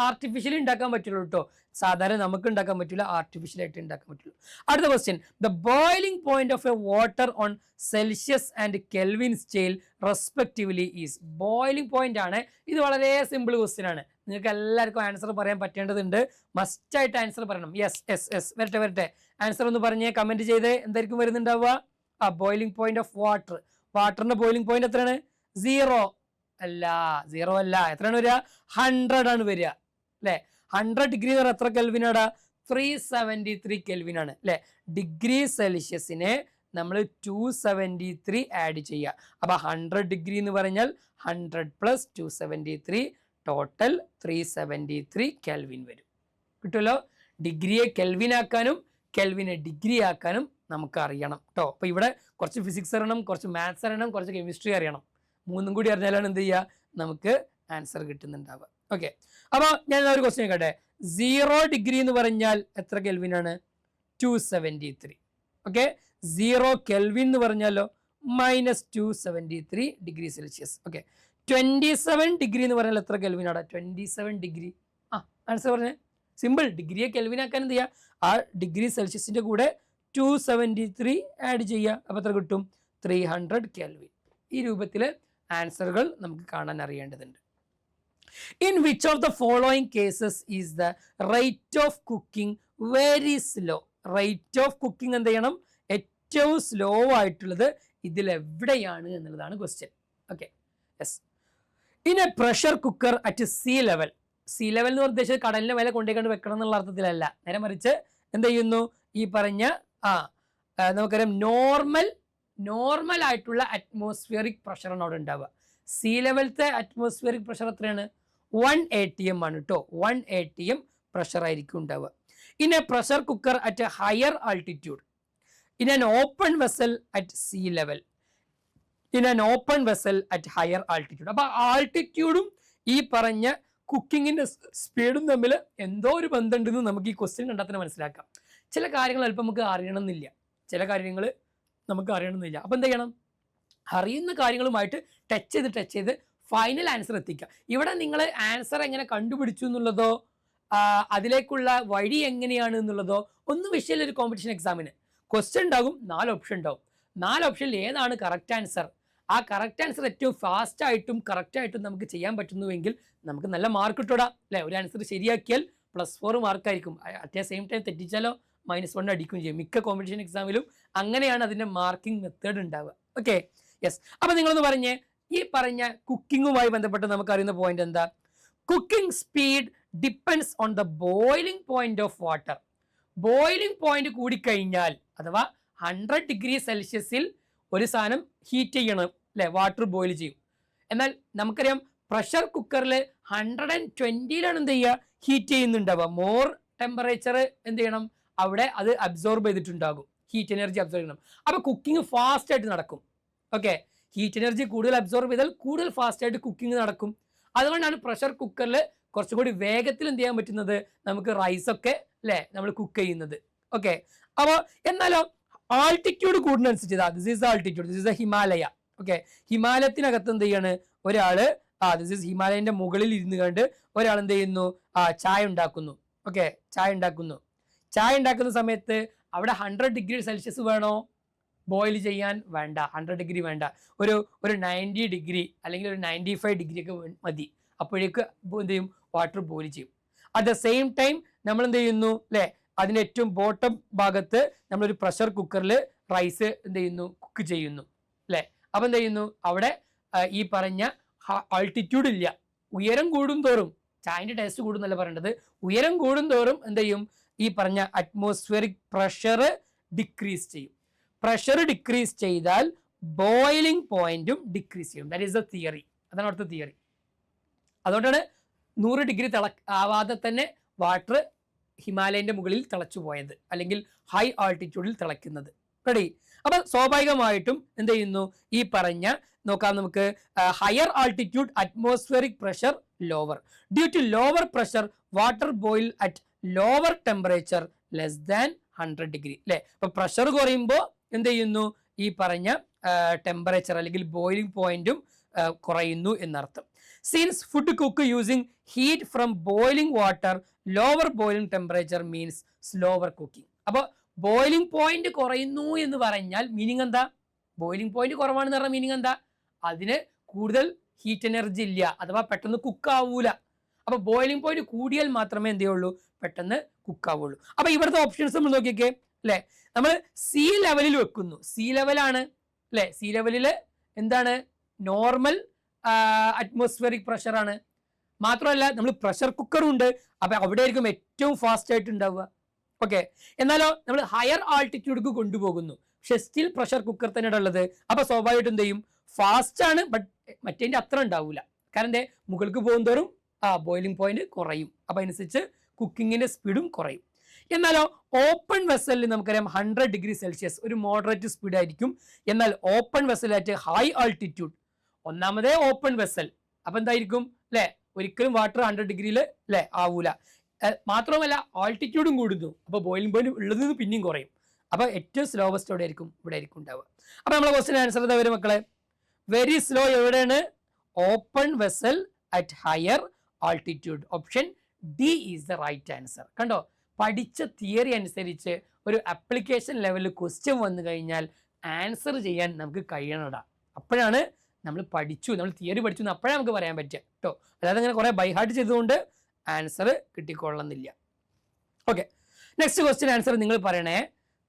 ആർട്ടിഫിഷ്യലി ഉണ്ടാക്കാൻ പറ്റുള്ളൂ കേട്ടോ, സാധാരണ നമുക്ക് ഉണ്ടാക്കാൻ പറ്റില്ല, ആർട്ടിഫിഷ്യൽ ആയിട്ട് ഉണ്ടാക്കാൻ പറ്റുള്ളൂ. അടുത്ത question, the boiling point of A water on Celsius and kelvin scale respectively is. Boiling point ആണ് ഇത്, വളരെ സിമ്പിൾ ക്വസ്റ്റ്യൻ ആണ്, നിങ്ങൾക്ക് എല്ലാവർക്കും ആൻസർ പറയാൻ പറ്റേണ്ടതുണ്ട്, മസ്റ്റ് ആയിട്ട് ആൻസർ പറയണം. യെസ് യെസ് യെസ്, വരട്ടെ ആൻസർ ഒന്ന് പറഞ്ഞേ, കമന്റ് ചെയ്ത്. എന്തായിരിക്കും വരുന്നുണ്ടാവുക? ബോയിലിംഗ് പോയിന്റ് ഓഫ് വാട്ടർ, വാട്ടറിന്റെ ബോയിലിംഗ് പോയിന്റ് എത്രയാണ്? 0 അല്ല, 0 അല്ല, എത്രയാണ് വരിക? 100 ആണ് വരിക അല്ലെ. 100 ഡിഗ്രി എന്ന് പറഞ്ഞാൽ എത്ര കെൽവിനാടാ? 373 കെൽവിനാണ് അല്ലെ. ഡിഗ്രി സെൽഷ്യസിനെ നമ്മൾ 273 ആഡ് ചെയ്യുക. അപ്പൊ 100 ഡിഗ്രി എന്ന് പറഞ്ഞാൽ 100 പ്ലസ് 273 ടോട്ടൽ 373 കെൽവിൻ വരും. കിട്ടുമല്ലോ. ഡിഗ്രിയെ കെൽവിൻ ആക്കാനും കെൽവിനെ ഡിഗ്രി ആക്കാനും നമുക്ക് അറിയണം കേട്ടോ. അപ്പൊ ഇവിടെ കുറച്ച് ഫിസിക്സ് അറിയണം, കുറച്ച് മാത്സ് അറിയണം, കുറച്ച് കെമിസ്ട്രി അറിയണം. മൂന്നും കൂടി അറിഞ്ഞാലാണ് എന്ത് ചെയ്യുക, നമുക്ക് ആൻസർ കിട്ടുന്നുണ്ടാവുക. ഓക്കെ, അപ്പൊ ഞാൻ ഒരു ക്വസ്റ്റ്യൻ കേട്ടെ. 0 ഡിഗ്രി എന്ന് പറഞ്ഞാൽ എത്ര കെൽവിൻ ആണ്? 273. ഓക്കെ, 0 കെൽവിൻ എന്ന് പറഞ്ഞാലോ -273 ഡിഗ്രി സെൽഷ്യസ്. ഓക്കെ, 27 ഡിഗ്രി എന്ന് പറഞ്ഞാൽ എത്ര കെൽവിൻ ആണ്? 27 ഡിഗ്രി. ആൻസർ പറഞ്ഞേ. സിമ്പിൾ, ഡിഗ്രിയെ കെൽവിൻ ആക്കാൻ എന്ത് ചെയ്യുക, ആ ഡിഗ്രി സെൽഷ്യസിന്റെ കൂടെ 273 ആഡ് ചെയ്യുക. അപ്പൊ എത്ര കിട്ടും? 300 കെൽവിൻ. ഈ രൂപത്തിൽ ആൻസറുകൾ നമുക്ക് കാണാൻ അറിയേണ്ടതുണ്ട്. In which of the following cases is the rate of cooking very slow? Rate of cooking എന്ത് ചെയ്യണം? ഏറ്റവും സ്ലോ ആയിട്ടുള്ളത് ഇതിൽ എവിടെയാണ് എന്നുള്ളതാണ് question. Okay, yes. In A pressure cooker at see level. See level എന്ന് ഉദ്ദേശിച്ചത് കടലിന്റെ മേലെ കൊണ്ടുപോയി വെക്കണം എന്നുള്ള അർത്ഥത്തിലല്ല, നേരെ മറിച്ച് എന്ത് ചെയ്യുന്നു, ഈ പറഞ്ഞ നമുക്കറിയാം നോർമൽ ആയിട്ടുള്ള അറ്റ്മോസ്ഫിയറിക് പ്രഷറാണ് അവിടെ ഉണ്ടാവുക. സീ ലെവലത്തെ അറ്റ്മോസ്ഫിയറിക് പ്രഷർ എത്രയാണ്? 1 atm ആണ് കേട്ടോ. 1 atm പ്രഷർ ആയിരിക്കും ഉണ്ടാവുക. In A pressure cooker at A higher altitude, in an open vessel at see level, in an open vessel at higher altitude. അപ്പൊ ആൾട്ടിറ്റ്യൂഡും ഈ പറഞ്ഞ കുക്കിങ്ങിന്റെ സ്പീഡും തമ്മിൽ എന്തോ ഒരു ബന്ധമുണ്ടെന്ന് നമുക്ക് ഈ ക്വസ്റ്റ്യൻ കണ്ടാൽ തന്നെ മനസ്സിലാക്കാം. ചില കാര്യങ്ങൾ അല്പം നമുക്ക് അറിയണമെന്നില്ല, ചില കാര്യങ്ങൾ നമുക്ക് അറിയണമെന്നില്ല. അപ്പം എന്ത് ചെയ്യണം? അറിയുന്ന കാര്യങ്ങളുമായിട്ട് ടച്ച് ചെയ്ത് ഫൈനൽ ആൻസർ എത്തിക്കുക. ഇവിടെ നിങ്ങൾ ആൻസർ എങ്ങനെ കണ്ടുപിടിച്ചു എന്നുള്ളതോ അതിലേക്കുള്ള വഴി എങ്ങനെയാണ് എന്നുള്ളതോ ഒന്നും വിഷയമില്ല. ഒരു കോമ്പറ്റീഷൻ എക്സാമിന് ക്വസ്റ്റ്യൻ ഉണ്ടാകും, 4 ഓപ്ഷൻ ഉണ്ടാവും. 4 ഓപ്ഷനിൽ ഏതാണ് കറക്റ്റ് ആൻസർ? ആ കറക്റ്റ് ആൻസർ ഏറ്റവും ഫാസ്റ്റ് ആയിട്ടും കറക്റ്റ് ആയിട്ടും നമുക്ക് ചെയ്യാൻ പറ്റുന്നുവെങ്കിൽ നമുക്ക് നല്ല മാർക്ക് കിട്ടൂടാ അല്ലെ. ഒരു ആൻസർ ശരിയാക്കിയാൽ +4 മാർക്കായിരിക്കും. അറ്റ് സെയിം ടൈം തെറ്റിച്ചാലോ -1 അടിക്കുകയും ചെയ്യും. മിക്ക കോമ്പറ്റീഷൻ എക്സാമിലും അങ്ങനെയാണ് അതിന്റെ മാർക്കിംഗ് മെത്തേഡ് ഉണ്ടാവുക. Okay, yes. അപ്പൊ നിങ്ങളൊന്ന് പറഞ്ഞേ, ഈ പറഞ്ഞ കുക്കിങ്ങുമായി ബന്ധപ്പെട്ട് നമുക്ക് അറിയുന്ന പോയിന്റ് എന്താ? Cooking speed depends on the boiling point of water. Boiling point കൂടിക്കഴിഞ്ഞാൽ, അഥവാ 100 ഡിഗ്രി സെൽഷ്യസിൽ ഒരു സാധനം ഹീറ്റ് ചെയ്യണം അല്ലെ, വാട്ടർ ബോയിൽ ചെയ്യും. എന്നാൽ നമുക്കറിയാം പ്രഷർ കുക്കറിൽ 120ലാണ് എന്ത് ചെയ്യുക, ഹീറ്റ് ചെയ്യുന്നുണ്ടാവുക. മോർ ടെമ്പറേച്ചർ എന്ത് ചെയ്യണം, അവിടെ അത് അബ്സോർബ് ചെയ്തിട്ടുണ്ടാകും, ഹീറ്റ് എനർജി അബ്സോർബ് ചെയ്യണം. അപ്പൊ കുക്കിംഗ് ഫാസ്റ്റ് ആയിട്ട് നടക്കും. ഓക്കെ, ഹീറ്റ് എനർജി കൂടുതൽ അബ്സോർബ് ചെയ്താൽ കൂടുതൽ ഫാസ്റ്റ് ആയിട്ട് കുക്കിംഗ് നടക്കും. അതുകൊണ്ടാണ് പ്രഷർ കുക്കറിൽ കുറച്ചുകൂടി വേഗത്തിൽ എന്ത് ചെയ്യാൻ പറ്റുന്നത്, നമുക്ക് റൈസ് ഒക്കെ അല്ലെ നമ്മൾ കുക്ക് ചെയ്യുന്നത്. ഓക്കെ, അപ്പോൾ എന്നാലോ ആൾട്ടിറ്റ്യൂഡ് കൂടുന്നതനുസരിച്ച്, this is altitude, this is Himalaya. Okay, ഹിമാലയത്തിനകത്ത് എന്ത് ചെയ്യാണ് ഒരാള്, ദിസ് ഈസ് ഹിമാലയന്റെ മുകളിൽ ഇരുന്ന് കണ്ട് ഒരാൾ എന്ത് ചെയ്യുന്നു, ചായ ഉണ്ടാക്കുന്നു. ഓക്കെ, ചായ ഉണ്ടാക്കുന്ന സമയത്ത് അവിടെ 100 ഡിഗ്രി സെൽഷ്യസ് വേണോ ബോയിൽ ചെയ്യാൻ? വേണ്ട, 100 ഡിഗ്രി വേണ്ട. ഒരു 90 ഡിഗ്രി അല്ലെങ്കിൽ ഒരു 95 ഡിഗ്രി ഒക്കെ മതി. അപ്പോഴേക്ക് എന്ത് ചെയ്യും, വാട്ടർ ബോയിൽ ചെയ്യും. അറ്റ് ദ സെയിം ടൈം നമ്മൾ എന്ത് ചെയ്യുന്നു അല്ലെ, അതിന്റെ ഏറ്റവും ബോട്ടം ഭാഗത്ത് നമ്മളൊരു പ്രഷർ കുക്കറിൽ റൈസ് എന്ത് ചെയ്യുന്നു, കുക്ക് ചെയ്യുന്നു അല്ലെ. അപ്പൊ എന്ത് ചെയ്യുന്നു, അവിടെ ഈ പറഞ്ഞ ആൾട്ടിറ്റ്യൂഡ് ഇല്ല. ഉയരം കൂടും തോറും ചായന്റെ ടേസ്റ്റ് കൂടും എന്നല്ല പറയേണ്ടത്, ഉയരം കൂടും തോറും എന്ത് ചെയ്യും, ഈ പറഞ്ഞ അറ്റ്മോസ്ഫിയറിക് പ്രഷർ ഡിക്രീസ് ചെയ്യും. പ്രഷർ ഡിക്രീസ് ചെയ്താൽ ബോയിലിംഗ് പോയിന്റും ഡിക്രീസ് ചെയ്യും. That is the theory. അതാണ് അവിടുത്തെ തിയറി. അതുകൊണ്ടാണ് 100 ഡിഗ്രി ആവാതെ തന്നെ വാട്ടർ ഹിമാലയന്റെ മുകളിൽ തിളച്ചു പോയത്, അല്ലെങ്കിൽ ഹൈ ആൾട്ടിറ്റ്യൂഡിൽ തിളയ്ക്കുന്നത്. റെഡി? അപ്പൊ സ്വാഭാവികമായിട്ടും എന്ത് ചെയ്യുന്നു, ഈ പറഞ്ഞ നോക്കാം നമുക്ക്, higher altitude atmospheric pressure lower. Due to lower pressure water boil at lower temperature less than 100 degree അല്ലെ. അപ്പൊ പ്രഷർ കുറയുമ്പോൾ എന്ത് ചെയ്യുന്നു, ഈ പറഞ്ഞ ടെമ്പറേച്ചർ അല്ലെങ്കിൽ ബോയിലിംഗ് പോയിന്റും കുറയുന്നു എന്നർത്ഥം. Since food cook using heat from boiling water lower boiling temperature means slower cooking. അപ്പോൾ ബോയിലിംഗ് പോയിന്റ് കുറയുന്നു എന്ന് പറഞ്ഞാൽ മീനിങ് എന്താ? ബോയിലിംഗ് പോയിന്റ് കുറവാണെന്ന് പറഞ്ഞാൽ മീനിങ് എന്താ? അതിന് കൂടുതൽ ഹീറ്റ് എനർജി ഇല്ല, അഥവാ പെട്ടെന്ന് കുക്ക് ആവൂല. അപ്പൊ ബോയിലിംഗ് പോയിന്റ് കൂടിയാൽ മാത്രമേ എന്ത് ചെയ്യുള്ളൂ? പെട്ടെന്ന് കുക്ക് ആവുള്ളൂ. അപ്പൊ ഇവിടുത്തെ ഓപ്ഷൻസ് നമ്മൾ നോക്കിയൊക്കെ അല്ലെ, നമ്മൾ സീ ലെവലിൽ വെക്കുന്നു. സീ ലെവലാണ് അല്ലെ, സീ ലെവലില് എന്താണ്? നോർമൽ അറ്റ്മോസ്ഫിയറിക് പ്രഷർ ആണ്. മാത്രമല്ല നമ്മൾ പ്രഷർ കുക്കറും ഉണ്ട്, അപ്പൊ അവിടെ ആയിരിക്കും ഏറ്റവും ഫാസ്റ്റ് ആയിട്ട് ഉണ്ടാവുക. ഓക്കെ, എന്നാലോ നമ്മൾ ഹയർ ആൾട്ടിറ്റ്യൂഡിലേക്ക് കൊണ്ടുപോകുന്നു, പക്ഷെ സ്റ്റിൽ പ്രഷർ കുക്കർ തന്നെയാണ് ഉള്ളത്. അപ്പൊ സ്വാഭാവികമായിട്ടും എന്ത് ചെയ്യും? ഫാസ്റ്റ് ആണ്, ബട്ട് മറ്റേതിന്റെ അത്ര ഉണ്ടാവില്ല. കാരണം എന്തേ? മുകൾക്ക് പോകും തോറും ബോയിലിംഗ് പോയിന്റ് കുറയും, അപ്പൊ അനുസരിച്ച് കുക്കിങ്ങിന്റെ സ്പീഡും കുറയും. എന്നാലോ ഓപ്പൺ വെസലിൽ നമുക്കറിയാം 100 ഡിഗ്രി സെൽഷ്യസ് ഒരു മോഡറേറ്റ് സ്പീഡ് ആയിരിക്കും. എന്നാൽ ഓപ്പൺ വെസലായിട്ട് ഹൈ ആൾട്ടിറ്റ്യൂഡ്, ഒന്നാമതേ ഓപ്പൺ വെസൽ, അപ്പൊ എന്തായിരിക്കും അല്ലെ? ഒരിക്കലും വാട്ടർ 100 ഡിഗ്രിയിൽ അല്ലെ ആവൂല. മാത്രമല്ല ആൾട്ടിറ്റ്യൂഡും കൂടുന്നു, അപ്പൊ ബോയിലിംഗ് പോയിന്റ് ഉള്ളത് നിന്ന് പിന്നെയും കുറയും. അപ്പൊ ഏറ്റവും സ്ലോവസ്റ്റ് എവിടെ ആയിരിക്കും? ഇവിടെ ആയിരിക്കും ഉണ്ടാവുക. അപ്പൊ നമ്മളെ ക്വസ്റ്റ്യൻ ആൻസർ എന്താ വരും മക്കളെ? വെരി സ്ലോ എവിടെയാണ്? Open vessel at higher altitude. Option D is the right answer. കണ്ടോ, പഠിച്ച തിയറി അനുസരിച്ച് ഒരു അപ്ലിക്കേഷൻ ലെവലിൽ ക്വസ്റ്റ്യൻ വന്നു കഴിഞ്ഞാൽ ആൻസർ ചെയ്യാൻ നമുക്ക് കഴിയണടാ. അപ്പോഴാണ് നമ്മൾ പഠിച്ചു, നമ്മൾ തിയറി പഠിച്ചു എന്ന് അപ്പോഴേ നമുക്ക് പറയാൻ പറ്റുക കേട്ടോ. അല്ലാതെ അങ്ങനെ കുറെ ബൈഹാർട്ട് ചെയ്തുകൊണ്ട് ആൻസർ കിട്ടിക്കൊള്ളുന്നില്ല. ഓക്കെ, നെക്സ്റ്റ് ക്വസ്റ്റ്യൻ ആൻസർ നിങ്ങൾ പറയണേ.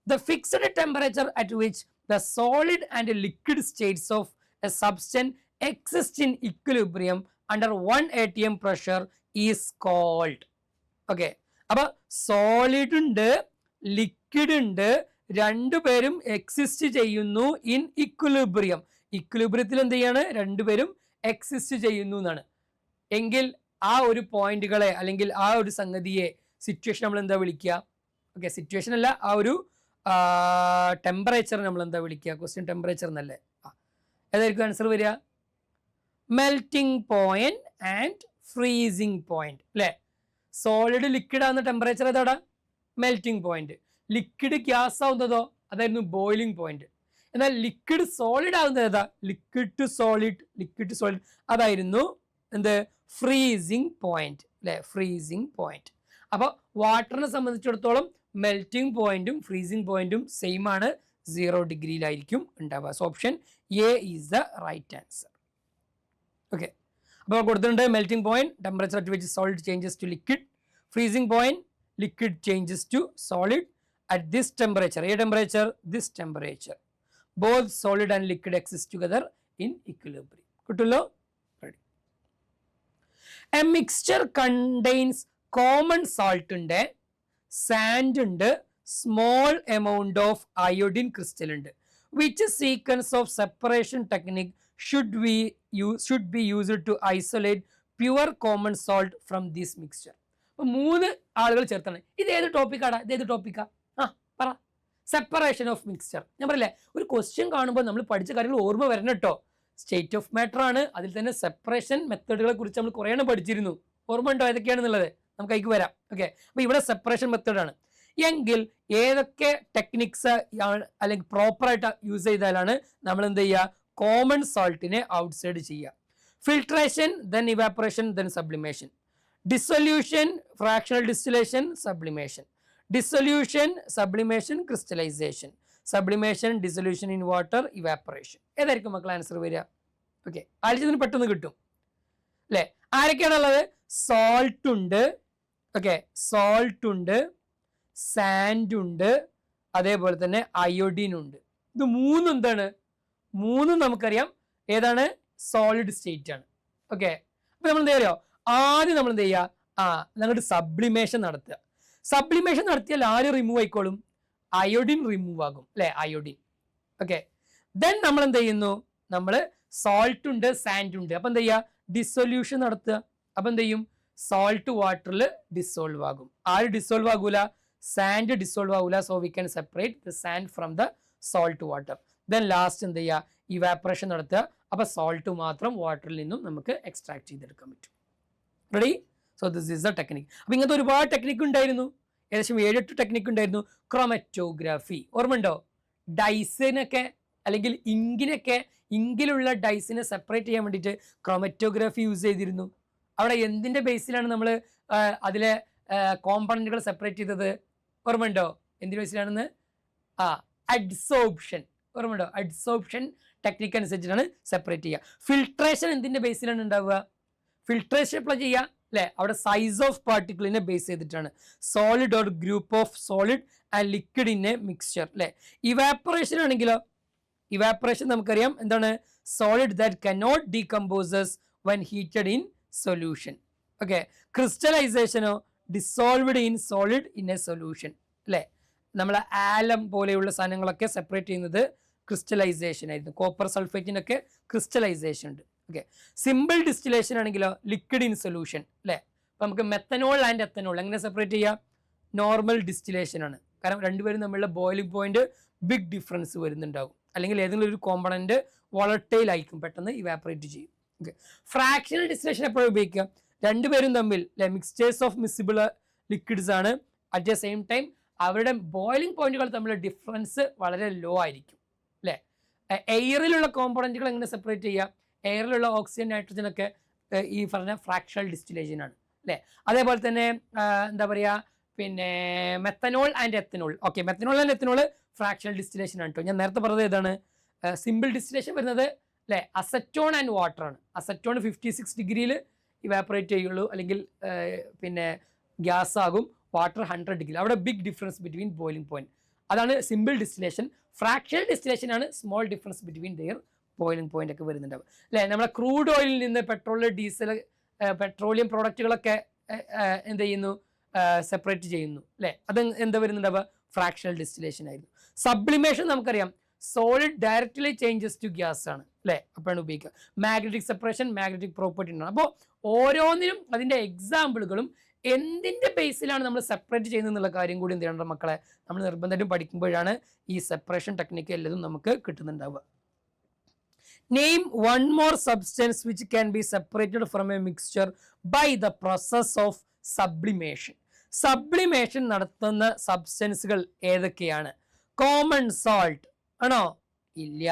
The fixed temperature at which the solid and liquid states of a substance exist in equilibrium under 1 atm pressure is called. Okay, അപ്പൊ സോളിഡ് ഉണ്ട്, ലിക്വിഡ് ഉണ്ട്, രണ്ടുപേരും എക്സിസ്റ്റ് ചെയ്യുന്നു in equilibrium. ഇക്വിലിബ്രിയത്തിൽ എന്ത് ചെയ്യാണ്? രണ്ടുപേരും എക്സിസ്റ്റ് ചെയ്യുന്നു എന്നാണ്. എങ്കിൽ ആ ഒരു പോയിന്റുകളെ അല്ലെങ്കിൽ ആ ഒരു സംഗതിയെ, സിറ്റുവേഷൻ നമ്മൾ എന്താ വിളിക്കുക? ഓക്കെ, സിറ്റുവേഷൻ അല്ല, ആ ഒരു ടെമ്പറേച്ചർ നമ്മൾ എന്താ വിളിക്കുക? ക്വസ്റ്റ്യൻ ടെമ്പറേച്ചർ എന്നല്ലേ? ഏതായിരിക്കും ആൻസർ വരിക? Melting point and freezing point അല്ലെ. സോളിഡ് ലിക്വിഡ് ആവുന്ന ടെമ്പറേച്ചർ ഏതാടാ? Melting point. ലിക്വിഡ് ഗ്യാസ് ആവുന്നതോ? അതായിരുന്നു ബോയിലിംഗ് പോയിന്റ്. എന്നാൽ ലിക്വിഡ് സോളിഡ് ആവുന്നത് ഏതാ? ലിക്വിഡ് ടു സോളിഡ് അതായിരുന്നു എന്ത്? ഫ്രീസിംഗ് പോയിന്റ് അല്ലെ, ഫ്രീസിംഗ് പോയിന്റ്. അപ്പൊ വാട്ടറിനെ സംബന്ധിച്ചിടത്തോളം മെൽറ്റിംഗ് പോയിന്റും ഫ്രീസിംഗ് പോയിന്റും സെയിം ആണ്, 0 ഡിഗ്രിയിലായിരിക്കും ഉണ്ടാവുക. So option A is the right answer. Okay, അപ്പോൾ കൊടുത്തിട്ടുണ്ട് melting point temperature at which solid changes to liquid, freezing point liquid changes to solid at this temperature. ഏ temperature? This temperature. Both solid and liquid exist together in equilibrium. കിട്ടുമല്ലോ? Ready. A mixture contains common salt ഉണ്ട്, sand ഉണ്ട്, small amount of iodine crystal ഉണ്ട്. Which sequence of separation technique should be used to isolate pure common salt from this mixture? അപ്പോൾ 3 ആളുകൾ ചേർത്താണ്. ഇത് ഏത് ടോപ്പിക്കാടാ? ഇത് ഏത് ടോപ്പിക്കാ? പറ. Separation of mixture. ഞാൻ പറയില്ലേ, ഒരു ക്വസ്റ്റ്യൻ കാണുമ്പോൾ നമ്മൾ പഠിച്ച കാര്യങ്ങൾ ഓർമ്മ വരണം കേട്ടോ. സ്റ്റേറ്റ് ഓഫ് മാറ്റർ ആണ്, അതിൽ തന്നെ സെപ്പറേഷൻ മെത്തേഡുകളെ കുറിച്ച് നമ്മൾ കുറേ പഠിച്ചിരുന്നു. ഓർമ്മ ഉണ്ടോ ഏതൊക്കെയാണെന്നുള്ളത്? നമുക്ക് അതിലേക്ക് വരാം. ഓക്കെ, അപ്പോൾ ഇവിടെ സെപ്പറേഷൻ മെത്തേഡാണ്. എങ്കിൽ ഏതൊക്കെ ടെക്നിക്സ് അല്ലെങ്കിൽ പ്രോപ്പറായിട്ട് യൂസ് ചെയ്താലാണ് നമ്മൾ എന്ത് ചെയ്യുക? കോമൺ സോൾട്ടിനെ ഔട്ട്സൈഡ് ചെയ്യുക. Filtration, then evaporation, then sublimation. Dissolution, fractional distillation, sublimation. Dissolution, sublimation, crystallisation. Sublimation, dissolution in water, evaporation. ഏതായിരിക്കും മക്കൾ ആൻസർ വരിക? ഓക്കെ, ആലോചിച്ചതിന് പെട്ടെന്ന് കിട്ടും അല്ലേ? ആരൊക്കെയാണുള്ളത്? സോൾട്ട് ഉണ്ട്, ഓക്കെ, സോൾട്ട് ഉണ്ട്, സാൻഡ് ഉണ്ട്, അതേപോലെ തന്നെ അയോഡിൻ ഉണ്ട്. ഇത് 3 എന്താണ്? 3 നമുക്കറിയാം ഏതാണ്? സോളിഡ് സ്റ്റേറ്റ് ആണ്. ഓക്കെ, അപ്പൊ നമ്മൾ എന്താ പറയുക? ആദ്യം നമ്മൾ എന്ത് ചെയ്യുക? ഞങ്ങളുടെ സബ്ലിമേഷൻ നടത്തുക. സബ്ലിമേഷൻ നടത്തിയാൽ ആര് റിമൂവ് ആയിക്കോളും? അയോഡിൻ റിമൂവ് ആകും അല്ലെ, അയോഡിൻ. ഓക്കെ, ദെൻ നമ്മൾ എന്ത് ചെയ്യുന്നു? നമ്മൾ സോൾട്ട് ഉണ്ട്, സാൻഡ് ഉണ്ട്, അപ്പൊ എന്താ ചെയ്യുക? ഡിസൊല്യൂഷൻ നടത്തുക. അപ്പൊ എന്ത് ചെയ്യും? സോൾട്ട് വാട്ടറിൽ ഡിസോൾവ് ആകും. ആര് ഡിസോൾവ് ആകൂല? സാൻഡ് ഡിസോൾവ് ആകൂല. So we can separate the sand from the salt water. Then last എന്ത് ചെയ്യുക? ഇവാപ്പറേഷൻ നടത്തുക. അപ്പൊ സോൾട്ട് മാത്രം വാട്ടറിൽ നിന്നും നമുക്ക് എക്സ്ട്രാക്ട് ചെയ്തെടുക്കാൻ പറ്റും. Ready? So this is the technique. അപ്പൊ ഇങ്ങനത്തെ ഒരുപാട് ടെക്നിക്ക് ഉണ്ടായിരുന്നു, ഏകദേശം 7-8 ടെക്നിക്ക് ഉണ്ടായിരുന്നു. ക്രോമറ്റോഗ്രാഫി ഓർമ്മ ഉണ്ടോ? ഡൈസിനൊക്കെ അല്ലെങ്കിൽ ഇങ്കിലുള്ള ഡൈസിനെ സെപ്പറേറ്റ് ചെയ്യാൻ വേണ്ടിയിട്ട് ക്രോമറ്റോഗ്രാഫി യൂസ് ചെയ്തിരുന്നു. അവിടെ എന്തിൻ്റെ ബേസിലാണ് നമ്മൾ അതിലെ കോമ്പണന്റുകൾ സെപ്പറേറ്റ് ചെയ്തത്? ഓർമ്മയുണ്ടോ എന്തിൻ്റെ ബേസിലാണെന്ന്? അഡ്സോർപ്ഷൻ. ഓർമ്മയുണ്ടോ? അഡ്സോർപ്ഷൻ ടെക്നിക്ക് അനുസരിച്ചിട്ടാണ് സെപ്പറേറ്റ് ചെയ്യുക. ഫിൽട്രേഷൻ എന്തിൻ്റെ ബേസിലാണ് ഉണ്ടാവുക? ഫിൽട്രേഷൻ അപ്ലൈ ചെയ്യുക അല്ലേ? അവിടെ സൈസ് ഓഫ് പാർട്ടിക്കിളിനെ ബേസ് ചെയ്തിട്ടാണ്. Solid or group of solid and liquid in a mixture അല്ലേ? ഇവാപ്പറേഷൻ ആണെങ്കിലോ, ഇവാപ്പറേഷൻ നമുക്കറിയാം എന്താണ്? Solid that cannot decomposes when heated in solution. Okay. ക്രിസ്റ്റലൈസേഷനോ dissolved in solid in a solution അല്ലേ? നമ്മൾ ആലം പോലെയുള്ള സാധനങ്ങളൊക്കെ സെപ്പറേറ്റ് ചെയ്യുന്നത് ക്രിസ്റ്റലൈസേഷൻ ആയിരുന്നു. കോപ്പർ സൾഫേറ്റിനൊക്കെ ക്രിസ്റ്റലൈസേഷൻ ഉണ്ട്. ഓക്കെ. സിമ്പിൾ ഡിസ്റ്റിലേഷൻ ആണെങ്കിലോ ലിക്വിഡ് ഇൻ സൊല്യൂഷൻ അല്ലേ? അപ്പം നമുക്ക് മെത്തനോൾ ആൻഡ് എത്തനോൾ എങ്ങനെ സെപ്പറേറ്റ് ചെയ്യാം? നോർമൽ ഡിസ്റ്റിലേഷൻ ആണ്. കാരണം രണ്ടുപേരും തമ്മിലുള്ള ബോയിലിംഗ് പോയിന്റ് ബിഗ് ഡിഫറൻസ് വരുന്നുണ്ടാവും. അല്ലെങ്കിൽ ഏതെങ്കിലും ഒരു കോമ്പണന്റ് വോളട്ടൈൽ ആയിരിക്കും, പെട്ടെന്ന് ഇവാപ്പറേറ്റ് ചെയ്യും. ഓക്കെ. ഫ്രാക്ഷണൽ ഡിസ്റ്റിലേഷൻ എപ്പോഴും ഉപയോഗിക്കാം? രണ്ടുപേരും തമ്മിൽ മിക്സ്ചേഴ്സ് ഓഫ് മിസിബിൾ ലിക്വിഡ്സ് ആണ്. അറ്റ് ദ സെയിം ടൈം അവരുടെ ബോയിലിംഗ് പോയിന്റുകൾ തമ്മിലുള്ള ഡിഫറൻസ് വളരെ ലോ ആയിരിക്കും അല്ലേ? എയറിലുള്ള കോമ്പണന്റുകൾ എങ്ങനെ സെപ്പറേറ്റ് ചെയ്യുക? എയറിലുള്ള ഓക്സിജൻ നൈട്രജൻ ഒക്കെ ഈ പറഞ്ഞ ഫ്രാക്ഷണൽ ഡിസ്റ്റിലേഷൻ ആണ് അല്ലേ? അതേപോലെ തന്നെ എന്താ പറയുക, പിന്നെ methanol and ethanol. Okay, methanol and ethanol fractional distillation ആണ് കേട്ടോ. ഞാൻ നേരത്തെ പറഞ്ഞത് ഏതാണ്? സിമ്പിൾ ഡിസ്റ്റിലേഷൻ വരുന്നത് അല്ലേ അസറ്റോൺ ആൻഡ് വാട്ടർ ആണ്. അസറ്റോൺ 56 ഡിഗ്രിയിൽ ഇവാപ്പറേറ്റ് ചെയ്യുള്ളൂ, അല്ലെങ്കിൽ പിന്നെ ഗ്യാസ് ആകും. Water 100 degree. അവിടെ big difference between boiling point. അതാണ് സിമ്പിൾ ഡിസ്റ്റിലേഷൻ. ഫ്രാക്ഷണൽ ഡിസ്റ്റിലേഷൻ ആണ് small difference between their boiling point ഒക്കെ വരുന്നുണ്ടാവും അല്ലേ? നമ്മളെ ക്രൂഡ് ഓയിലിൽ നിന്ന് പെട്രോൾ, ഡീസൽ, പെട്രോളിയം പ്രോഡക്റ്റുകളൊക്കെ എന്ത് ചെയ്യുന്നു? സെപ്പറേറ്റ് ചെയ്യുന്നു അല്ലേ? അത് എന്താ വരുന്നുണ്ടാവുക? ഫ്രാക്ഷണൽ ഡിസ്റ്റിലേഷൻ ആയിരുന്നു. സബ്ലിമേഷൻ നമുക്കറിയാം solid directly changes to gas ആണ് അല്ലേ? അപ്പോഴാണ് ഉപയോഗിക്കുക. മാഗ്നറ്റിക് സെപ്പറേഷൻ, മാഗ്നറ്റിക് പ്രോപ്പർട്ടി ഉണ്ടാണ്. അപ്പോൾ ഓരോന്നിനും അതിൻ്റെ എക്സാമ്പിളുകളും എന്തിൻ്റെ ബേസിലാണ് നമ്മൾ സെപ്പറേറ്റ് ചെയ്യുന്നത് എന്നുള്ള കാര്യം കൂടി എന്ത് ചെയ്യണം മക്കളെ? നമ്മൾ നിർബന്ധമായിട്ടും പഠിക്കുമ്പോഴാണ് ഈ സെപ്പറേഷൻ ടെക്നിക്ക് എല്ലതും നമുക്ക് കിട്ടുന്നുണ്ടാവുക. Name one more substance which can be separated from a mixture by the process of sublimation. Sublimation നടത്തുന്ന സബ്സ്റ്റൻസുകൾ ഏതൊക്കെയാണ്? കോമൺ സോൾട്ട് ആണോ? ഇല്ല.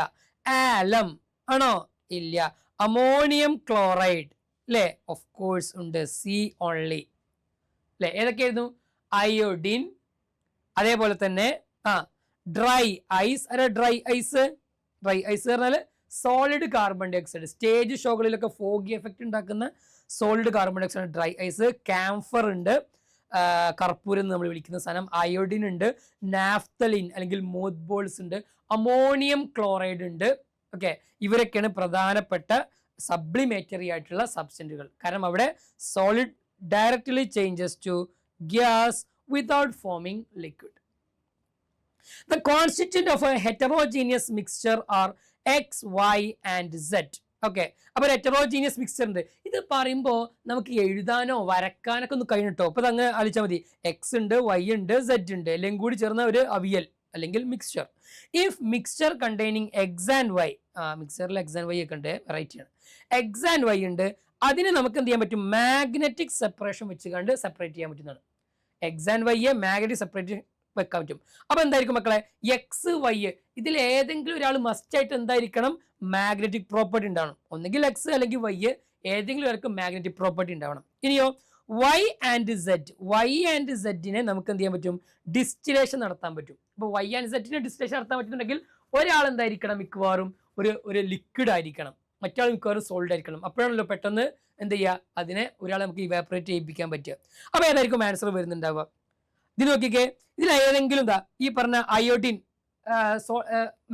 ആലം ആണോ? ഇല്ല. അമോണിയം ക്ലോറൈഡ് അല്ലേ? ഓഫ് കോഴ്സ് ഉണ്ട്. സി ഓൺലി അല്ലേ? ഏതൊക്കെയായിരുന്നു? അയോഡിൻ, അതേപോലെ തന്നെ ഡ്രൈ ഐസ്. അല്ല, ഡ്രൈ ഐസ് പറഞ്ഞാൽ solid carbon dioxide. Stage ഷോകളിലൊക്കെ ഫോഗി എഫക്റ്റ് ഉണ്ടാക്കുന്ന solid carbon dioxide dry ice. Camphor ഉണ്ട്, കർപ്പൂരം എന്ന് നമ്മൾ വിളിക്കുന്ന സാധനം. അയോഡിൻ ഉണ്ട്, നാഫ്തലിൻ അല്ലെങ്കിൽ മോത്ത് ബോൾസ് ഉണ്ട്, അമോണിയം ക്ലോറൈഡ് ഉണ്ട്. ഓക്കെ, ഇവരൊക്കെയാണ് പ്രധാനപ്പെട്ട സബ്ലിമേറ്ററി ആയിട്ടുള്ള സബ്സ്റ്റൻറ്റുകൾ. കാരണം അവിടെ solid directly changes to gas without forming liquid. The constituent of a heterogeneous mixture are X, Y and Z. Okay, അപ്പോൾ ഒരു ഹെറ്ററോജീനിയസ് മിക്സ്ചർ ഉണ്ട്. ഇത് പറയുമ്പോൾ നമുക്ക് എഴുതാനോ വരക്കാനൊക്കെ ഒന്ന് കഴിഞ്ഞിട്ടോ. അപ്പോൾ അതങ്ങ് ആലോചിച്ചാൽ മതി. എക്സ് ഉണ്ട്, വൈ ഉണ്ട്, സെഡ് ഉണ്ട്, എല്ലാം കൂടി ചേർന്ന ഒരു അവിയൽ അല്ലെങ്കിൽ mixture. If mixture containing X and Y, മിക്സ്ചറിൽ എക്സ് ആൻഡ് വൈ ഒക്കെ ഉണ്ട്, വെറൈറ്റിയാണ്. എക്സ് ആൻഡ് വൈ ഉണ്ട്, അതിന് നമുക്ക് എന്ത് ചെയ്യാൻ പറ്റും? മാഗ്നറ്റിക് സെപ്പറേഷൻ വെച്ച് കണ്ട് സെപ്പറേറ്റ് ചെയ്യാൻ പറ്റുന്നതാണ്. എക്സ് ആൻഡ് വൈയെ മാഗ്നറ്റിക് സെപ്പറേറ്റ് വെക്കാൻ പറ്റും. അപ്പൊ എന്തായിരിക്കും മക്കളെ? എക്സ് വൈ ഇതിൽ ഏതെങ്കിലും ഒരാൾ മസ്റ്റ് ആയിട്ട് എന്തായിരിക്കണം? മാഗ്നറ്റിക് പ്രോപ്പർട്ടി ഉണ്ടാവണം. ഒന്നെങ്കിൽ എക്സ് അല്ലെങ്കിൽ വൈ, ഏതെങ്കിലും ഒരാൾക്ക് മാഗ്നറ്റിക് പ്രോപ്പർട്ടി ഉണ്ടാവണം. ഇനിയോ Y and Z, Y and സെഡിനെ നമുക്ക് എന്ത് ചെയ്യാൻ പറ്റും? ഡിസ്റ്റിലേഷൻ നടത്താൻ പറ്റും. അപ്പോൾ വൈ ആൻഡ് സെഡിനെ ഡിസ്റ്റിലേഷൻ നടത്താൻ പറ്റുന്നുണ്ടെങ്കിൽ ഒരാൾ എന്തായിരിക്കണം? മിക്കവാറും ഒരു ലിക്വിഡ് ആയിരിക്കണം, മറ്റാൾ മിക്കവാറും സോൾഡ് ആയിരിക്കണം. അപ്പോഴാണല്ലോ പെട്ടെന്ന് എന്ത് ചെയ്യുക? അതിനെ ഒരാളെ നമുക്ക് ഇവാപ്പറേറ്റ് ചെയ്യിപ്പിക്കാൻ പറ്റുക. അപ്പോൾ ഏതായിരിക്കും ആൻസർ വരുന്നുണ്ടാവുക? ഇത് നോക്കിക്കേ, ഇതിൽ ഏതെങ്കിലും ഈ പറഞ്ഞ അയോഡിൻ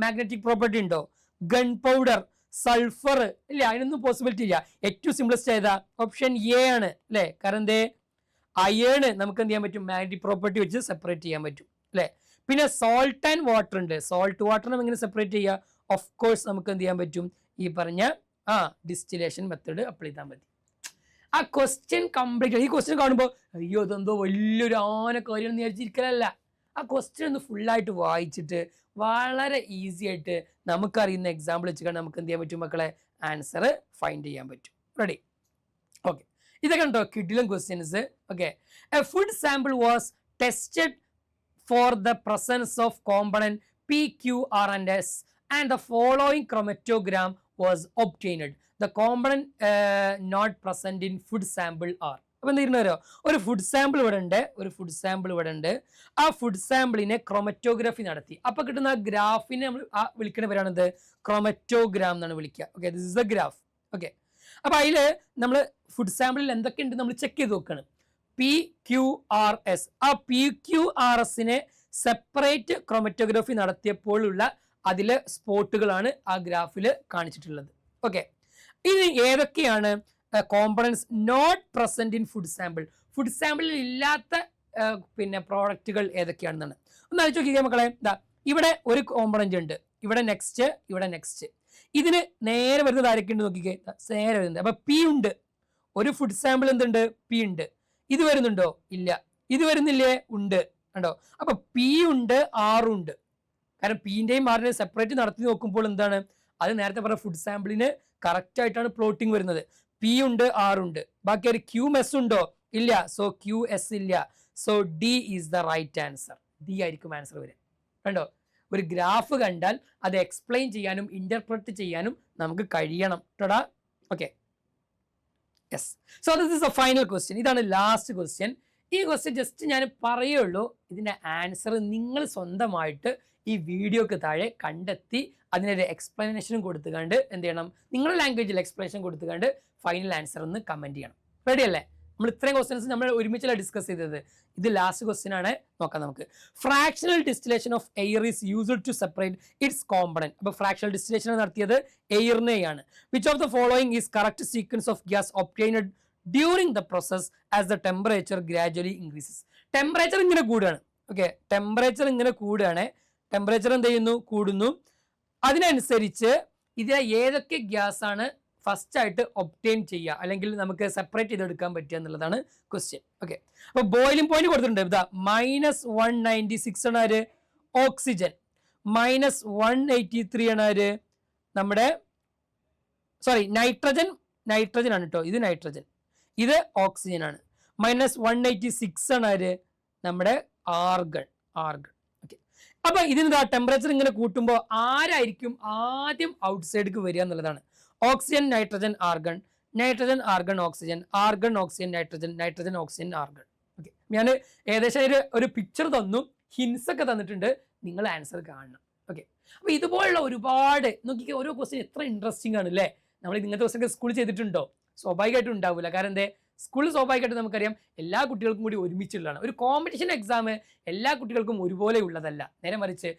മാഗ്നറ്റിക് പ്രോപ്പർട്ടി ഉണ്ടോ? ഗൺ പൗഡർ, സൾഫർ ഇല്ല, അതിനൊന്നും പോസിബിലിറ്റി ഇല്ല. ഏറ്റവും സിംപ്ലസ്റ്റ് ഏതാ? ഓപ്ഷൻ എ ആണ് അല്ലേ? കാരണം എന്തേ? അയേണ് നമുക്ക് എന്ത് ചെയ്യാൻ പറ്റും? മാഗ്നറ്റിക് പ്രോപ്പർട്ടി വെച്ച് സെപ്പറേറ്റ് ചെയ്യാൻ പറ്റും അല്ലേ? പിന്നെ സോൾട്ട് ആൻഡ് വാട്ടർ ഉണ്ട്. സോൾട്ട് വാട്ടർ നമുക്ക് എങ്ങനെ സെപ്പറേറ്റ് ചെയ്യുക? ഓഫ് കോഴ്സ് നമുക്ക് എന്ത് ചെയ്യാൻ പറ്റും? ഈ പറഞ്ഞ ഡിസ്റ്റിലേഷൻ മെത്തേഡ് അപ്ലൈ ചെയ്താൽ മതി. ആ ക്വസ്റ്റ്യൻ കംപ്ലീറ്റ്. ഈ ക്വസ്റ്റ്യൻ കാണുമ്പോൾ അയ്യോ ഇതെന്തോ വലിയൊരു കാര്യം എന്ന് വിചാരിച്ചിരിക്കലല്ല. ആ ക്വസ്റ്റ്യൻ ഒന്ന് ഫുള്ളായിട്ട് വായിച്ചിട്ട് വളരെ ഈസി ആയിട്ട് നമുക്കറിയുന്ന എക്സാമ്പിൾ വെച്ചിട്ട് നമുക്ക് എന്ത് ചെയ്യാൻ പറ്റും മക്കളെ? ആൻസർ ഫൈൻഡ് ചെയ്യാൻ പറ്റും. റെഡി? ഓക്കെ, ഇതൊക്കെ ഉണ്ടോ കിഡിലും questions. Okay, a food sample was tested for the presence of component P, Q, R and S and the following chromatogram was obtained. The component not present in food sample are. അപ്പം എന്തിരുന്നോ ഒരു food sample ഇവിടെ ഉണ്ട് ആ food സാമ്പിളിനെ chromatography നടത്തി അപ്പൊ കിട്ടുന്ന ആ ഗ്രാഫിനെ നമ്മൾ വിളിക്കുന്ന പേരാണെന്ത് ക്രോമറ്റോഗ്രാം എന്നാണ് വിളിക്കുക. Okay, this is the graph. Okay, അപ്പൊ അതില് നമ്മൾ ഫുഡ് സാമ്പിളിൽ എന്തൊക്കെയുണ്ട് നമ്മൾ ചെക്ക് ചെയ്ത് നോക്കണം. PQRS, ആ PQRSനെ സെപ്പറേറ്റ് ക്രോമറ്റോഗ്രാഫി നടത്തിയപ്പോഴുള്ള അതിലെ സ്പോട്ടുകളാണ് ആ ഗ്രാഫിൽ കാണിച്ചിട്ടുള്ളത്. ഓക്കെ, ഇനി ഏതൊക്കെയാണ് components not present in food sample, food സാമ്പിളിൽ ഇല്ലാത്ത പിന്നെ പ്രോഡക്റ്റുകൾ ഏതൊക്കെയാണെന്നാണ് ഒന്ന് അയച്ചു നോക്കിയാൽ മക്കളെ. ഇവിടെ ഒരു കോമ്പണന്റ് ഉണ്ട്, ഇവിടെ നെക്സ്റ്റ്. ഇതിന് നേരെ വരുന്നത് ആരൊക്കെ ഉണ്ട് നോക്കിക്കേ, നേരെ വരുന്നത്. അപ്പൊ പി ഉണ്ട്, ഒരു ഫുഡ് സാമ്പിൾ എന്തുണ്ട്, പി ഉണ്ട്. ഇത് വരുന്നുണ്ടോ, ഇല്ല. ഇത് വരുന്നില്ലേ, ഉണ്ട്. കണ്ടോ, അപ്പൊ പി ഉണ്ട്, ആറും ഉണ്ട്. കാരണം പിന്റെയും ആറിനെയും സെപ്പറേറ്റ് നടത്തി നോക്കുമ്പോൾ എന്താണ്, അത് നേരത്തെ പറഞ്ഞ ഫുഡ് സാമ്പിളിന് കറക്റ്റ് ആയിട്ടാണ് പ്ലോട്ടിങ് വരുന്നത്. പി ഉണ്ട്, ആറുണ്ട്. ബാക്കി ഒരു ക്യൂ എസ് ഉണ്ടോ, ഇല്ല. സോ ക്യൂ എസ് ഇല്ല. So D is the right answer. D ആയിരിക്കും ആൻസർ വരിക. കണ്ടോ, ഒരു ഗ്രാഫ് കണ്ടാൽ അത് എക്സ്പ്ലെയിൻ ചെയ്യാനും ഇന്റർപ്രറ്റ് ചെയ്യാനും നമുക്ക് കഴിയണം കേട്ടോടാ. Okay, yes. So this is the final question. ഇതാണ് ലാസ്റ്റ് ക്വസ്റ്റ്യൻ. ഈ ക്വസ്റ്റ്യൻ ജസ്റ്റ് ഞാൻ പറയുള്ളൂ. ഇതിന്റെ ആൻസർ നിങ്ങൾ സ്വന്തമായിട്ട് ഈ വീഡിയോക്ക് താഴെ കണ്ടെത്തി അതിനൊരു എക്സ്പ്ലനേഷനും കൊടുത്തുകൊണ്ട് എന്ത് ചെയ്യണം, നിങ്ങളുടെ ലാംഗ്വേജിൽ എക്സ്പ്ലനേഷൻ കൊടുത്തുകൊണ്ട് ഫൈനൽ ആൻസർ ഒന്ന് കമന്റ് ചെയ്യണം. റെഡി അല്ലേ? നമ്മൾ ഇത്രയും ക്വസ്റ്റ്യൻസ് നമ്മൾ ഒരുമിച്ചല്ല ഡിസ്കസ് ചെയ്തത്. ഇത് ലാസ്റ്റ് ക്വസ്റ്റ്യൻ ആണ്. നോക്കാം നമുക്ക്. Fractional distillation of air is used to separate its component. അപ്പോൾ ഫ്രാക്ഷണൽ ഡിസ്റ്റിലേഷൻ നടത്തിയത് എയറിനെയാണ്. Which of the following is correct sequence of gas obtained during the process as the temperature gradually increases. Temperature ഇങ്ങനെ കൂടുകയാണ്. Okay, temperature ഇങ്ങനെ കൂടുകയാണ്. Temperature എന്ത് ചെയ്യുന്നു, കൂടുന്നു. അതിനനുസരിച്ച് ഇതിലെ ഏതൊക്കെ ഗ്യാസ് ആണ് ഫസ്റ്റ് ആയിട്ട് ഒബ്റ്റെയിൻ ചെയ്യുക അല്ലെങ്കിൽ നമുക്ക് സെപ്പറേറ്റ് ചെയ്തെടുക്കാൻ പറ്റുക എന്നുള്ളതാണ് ക്വസ്റ്റ്യൻ. ഓക്കെ, അപ്പൊ ബോയിലിംഗ് പോയിന്റ് കൊടുത്തിട്ടുണ്ട്. ഇതാ -196 ആണ് ആര്, ഓക്സിജൻ. -183 ആണ് ആര്, നമ്മുടെ നൈട്രജൻ ആണ് കേട്ടോ. ഇത് നൈട്രജൻ, ഇത് ഓക്സിജൻ ആണ്. -186 ആണ് ആര്, നമ്മുടെ ആർഗൺ. ഓക്കെ, അപ്പൊ ഇതിന് ടെമ്പറേച്ചർ ഇങ്ങനെ കൂട്ടുമ്പോൾ ആരായിരിക്കും ആദ്യം ഔട്ട്സൈഡിലേക്ക് വരിക എന്നുള്ളതാണ്. Oxygen, nitrogen, argon, nitrogen, argon, oxygen, argon, oxygen, nitrogen, nitrogen, oxygen, argon. Okay, ഞാൻ ഏകദേശം ഒരു പിക്ചർ തന്നു, ഹിൻസ് ഒക്കെ തന്നിട്ടുണ്ട്. നിങ്ങൾ ആൻസർ കാണണം. ഓക്കെ, അപ്പൊ ഇതുപോലുള്ള ഒരുപാട് നോക്കിക്കേ, ഓരോ ക്വസ്റ്റ്യൻ എത്ര ഇൻട്രസ്റ്റിംഗ് ആണ് അല്ലേ. നമ്മൾ ഇങ്ങനത്തെ ക്വസ്റ്റ്യൻ സ്കൂളിൽ ചെയ്തിട്ടുണ്ടോ? സ്വാഭാവികമായിട്ടും ഉണ്ടാവില്ല. കാരണം എന്തേ, സ്കൂളിൽ സ്വാഭാവികമായിട്ട് നമുക്കറിയാം എല്ലാ കുട്ടികൾക്കും കൂടി ഒരുമിച്ചുള്ളതാണ്. ഒരു കോമ്പറ്റീഷൻ എക്സാം എല്ലാ കുട്ടികൾക്കും ഒരുപോലെ ഉള്ളതല്ല. നേരെ മറിച്ച്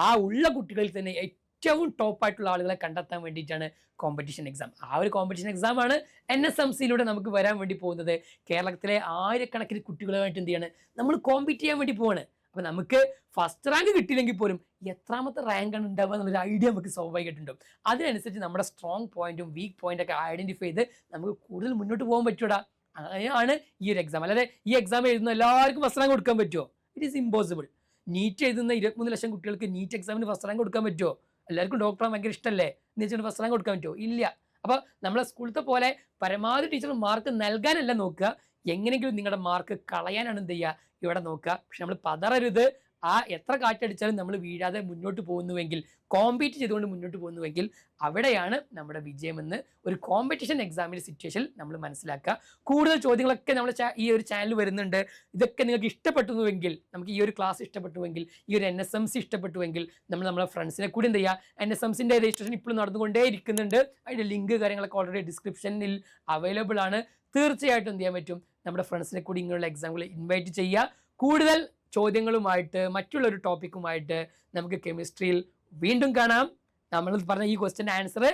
ആ ഉള്ള കുട്ടികളിൽ തന്നെ ഏറ്റവും ടോപ്പായിട്ടുള്ള ആളുകളെ കണ്ടെത്താൻ വേണ്ടിയിട്ടാണ് കോമ്പറ്റീഷൻ എക്സാം. ആ ഒരു കോമ്പറ്റീഷൻ എക്സാമാണ് NSMCയിലൂടെ നമുക്ക് വരാൻ വേണ്ടി പോകുന്നത്. കേരളത്തിലെ ആയിരക്കണക്കിന് കുട്ടികളുമായിട്ട് എന്ത് ചെയ്യാണ്, നമ്മൾ കോമ്പീറ്റ് ചെയ്യാൻ വേണ്ടി പോവാണ്. അപ്പൊ നമുക്ക് ഫസ്റ്റ് റാങ്ക് കിട്ടിയില്ലെങ്കിൽ പോലും എത്രാമത്തെ റാങ്കാണ് ഉണ്ടാവുക എന്നുള്ളൊരു ഐഡിയ നമുക്ക് സ്വാഭാവികമായിട്ടുണ്ടാവും. അതിനനുസരിച്ച് നമ്മുടെ സ്ട്രോങ് പോയിന്റും വീക്ക് പോയിന്റ് ഒക്കെ ഐഡന്റിഫൈ ചെയ്ത് നമുക്ക് കൂടുതൽ മുന്നോട്ട് പോകാൻ പറ്റൂടാ. അങ്ങനെയാണ് ഈ ഒരു എക്സാം. അല്ലാതെ ഈ എക്സാം എഴുതുന്ന എല്ലാവർക്കും ഫസ്റ്റ് റാങ്ക് കൊടുക്കാൻ പറ്റുമോ? It is impossible. നീറ്റ് എഴുതുന്ന 23 ലക്ഷം കുട്ടികൾക്ക് നീറ്റ് എക്സാമിന് ഫസ്റ്റ് റാങ്ക് കൊടുക്കാൻ പറ്റുമോ? എല്ലാവർക്കും ഡോക്ടറാൻ ഭയങ്കര ഇഷ്ടമല്ലേ, എന്ന് വെച്ചിട്ട് ഫസ്റ്റ് റാങ്ക് കൊടുക്കാൻ പറ്റുമോ? ഇല്ല. അപ്പൊ നമ്മളെ സ്കൂളത്തെ പോലെ പരമാവധി ടീച്ചർ മാർക്ക് നൽകാനല്ല നോക്കുക, എങ്ങനെയെങ്കിലും നിങ്ങളുടെ മാർക്ക് കളയാനാണ് എന്ത് ചെയ്യുക ഇവിടെ നോക്കുക. പക്ഷെ നമ്മൾ പതറരുത്. ആ എത്ര കാറ്റടിച്ചാലും നമ്മൾ വീഴാതെ മുന്നോട്ട് പോകുന്നുവെങ്കിൽ, കോമ്പീറ്റ് ചെയ്തുകൊണ്ട് മുന്നോട്ട് പോകുന്നുവെങ്കിൽ അവിടെയാണ് നമ്മുടെ വിജയമെന്ന് ഒരു കോമ്പറ്റീഷൻ എക്സാമിൻ്റെ സിറ്റുവേഷനിൽ നമ്മൾ മനസ്സിലാക്കുക. കൂടുതൽ ചോദ്യങ്ങളൊക്കെ നമ്മൾ ഈ ഒരു ചാനൽ വരുന്നുണ്ട്. ഇതൊക്കെ നിങ്ങൾക്ക് ഇഷ്ടപ്പെട്ടുവെങ്കിൽ, നമുക്ക് ഈ ഒരു ക്ലാസ് ഇഷ്ടപ്പെട്ടുവെങ്കിൽ, ഈ ഒരു NSMC ഇഷ്ടപ്പെട്ടുവെങ്കിൽ നമ്മളെ ഫ്രണ്ട്സിനെ കൂടി എന്ത് ചെയ്യുക, NSMCൻ്റെ രജിസ്ട്രേഷൻ ഇപ്പോഴും നടന്നുകൊണ്ടേ ഇരിക്കുന്നുണ്ട്. അതിൻ്റെ ലിങ്ക് കാര്യങ്ങളൊക്കെ ഓൾറെഡി ഡിസ്ക്രിപ്ഷനിൽ അവൈലബിൾ ആണ്. തീർച്ചയായിട്ടും എന്ത് ചെയ്യാൻ പറ്റും, നമ്മുടെ ഫ്രണ്ട്സിനെ കൂടി ഇങ്ങനെയുള്ള എക്സാമുകൾ ഇൻവൈറ്റ് ചെയ്യുക. കൂടുതൽ ചോദ്യങ്ങളുമായിട്ട് മറ്റുള്ളൊരു ടോപ്പിക്കുമായിട്ട് നമുക്ക് കെമിസ്ട്രിയിൽ വീണ്ടും കാണാം. നമ്മൾ പറഞ്ഞ ഈ ക്വസ്റ്റ്യൻ ആൻസർ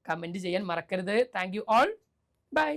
കമൻറ്റ് ചെയ്യാൻ മറക്കരുത്. Thank you all. ബൈ.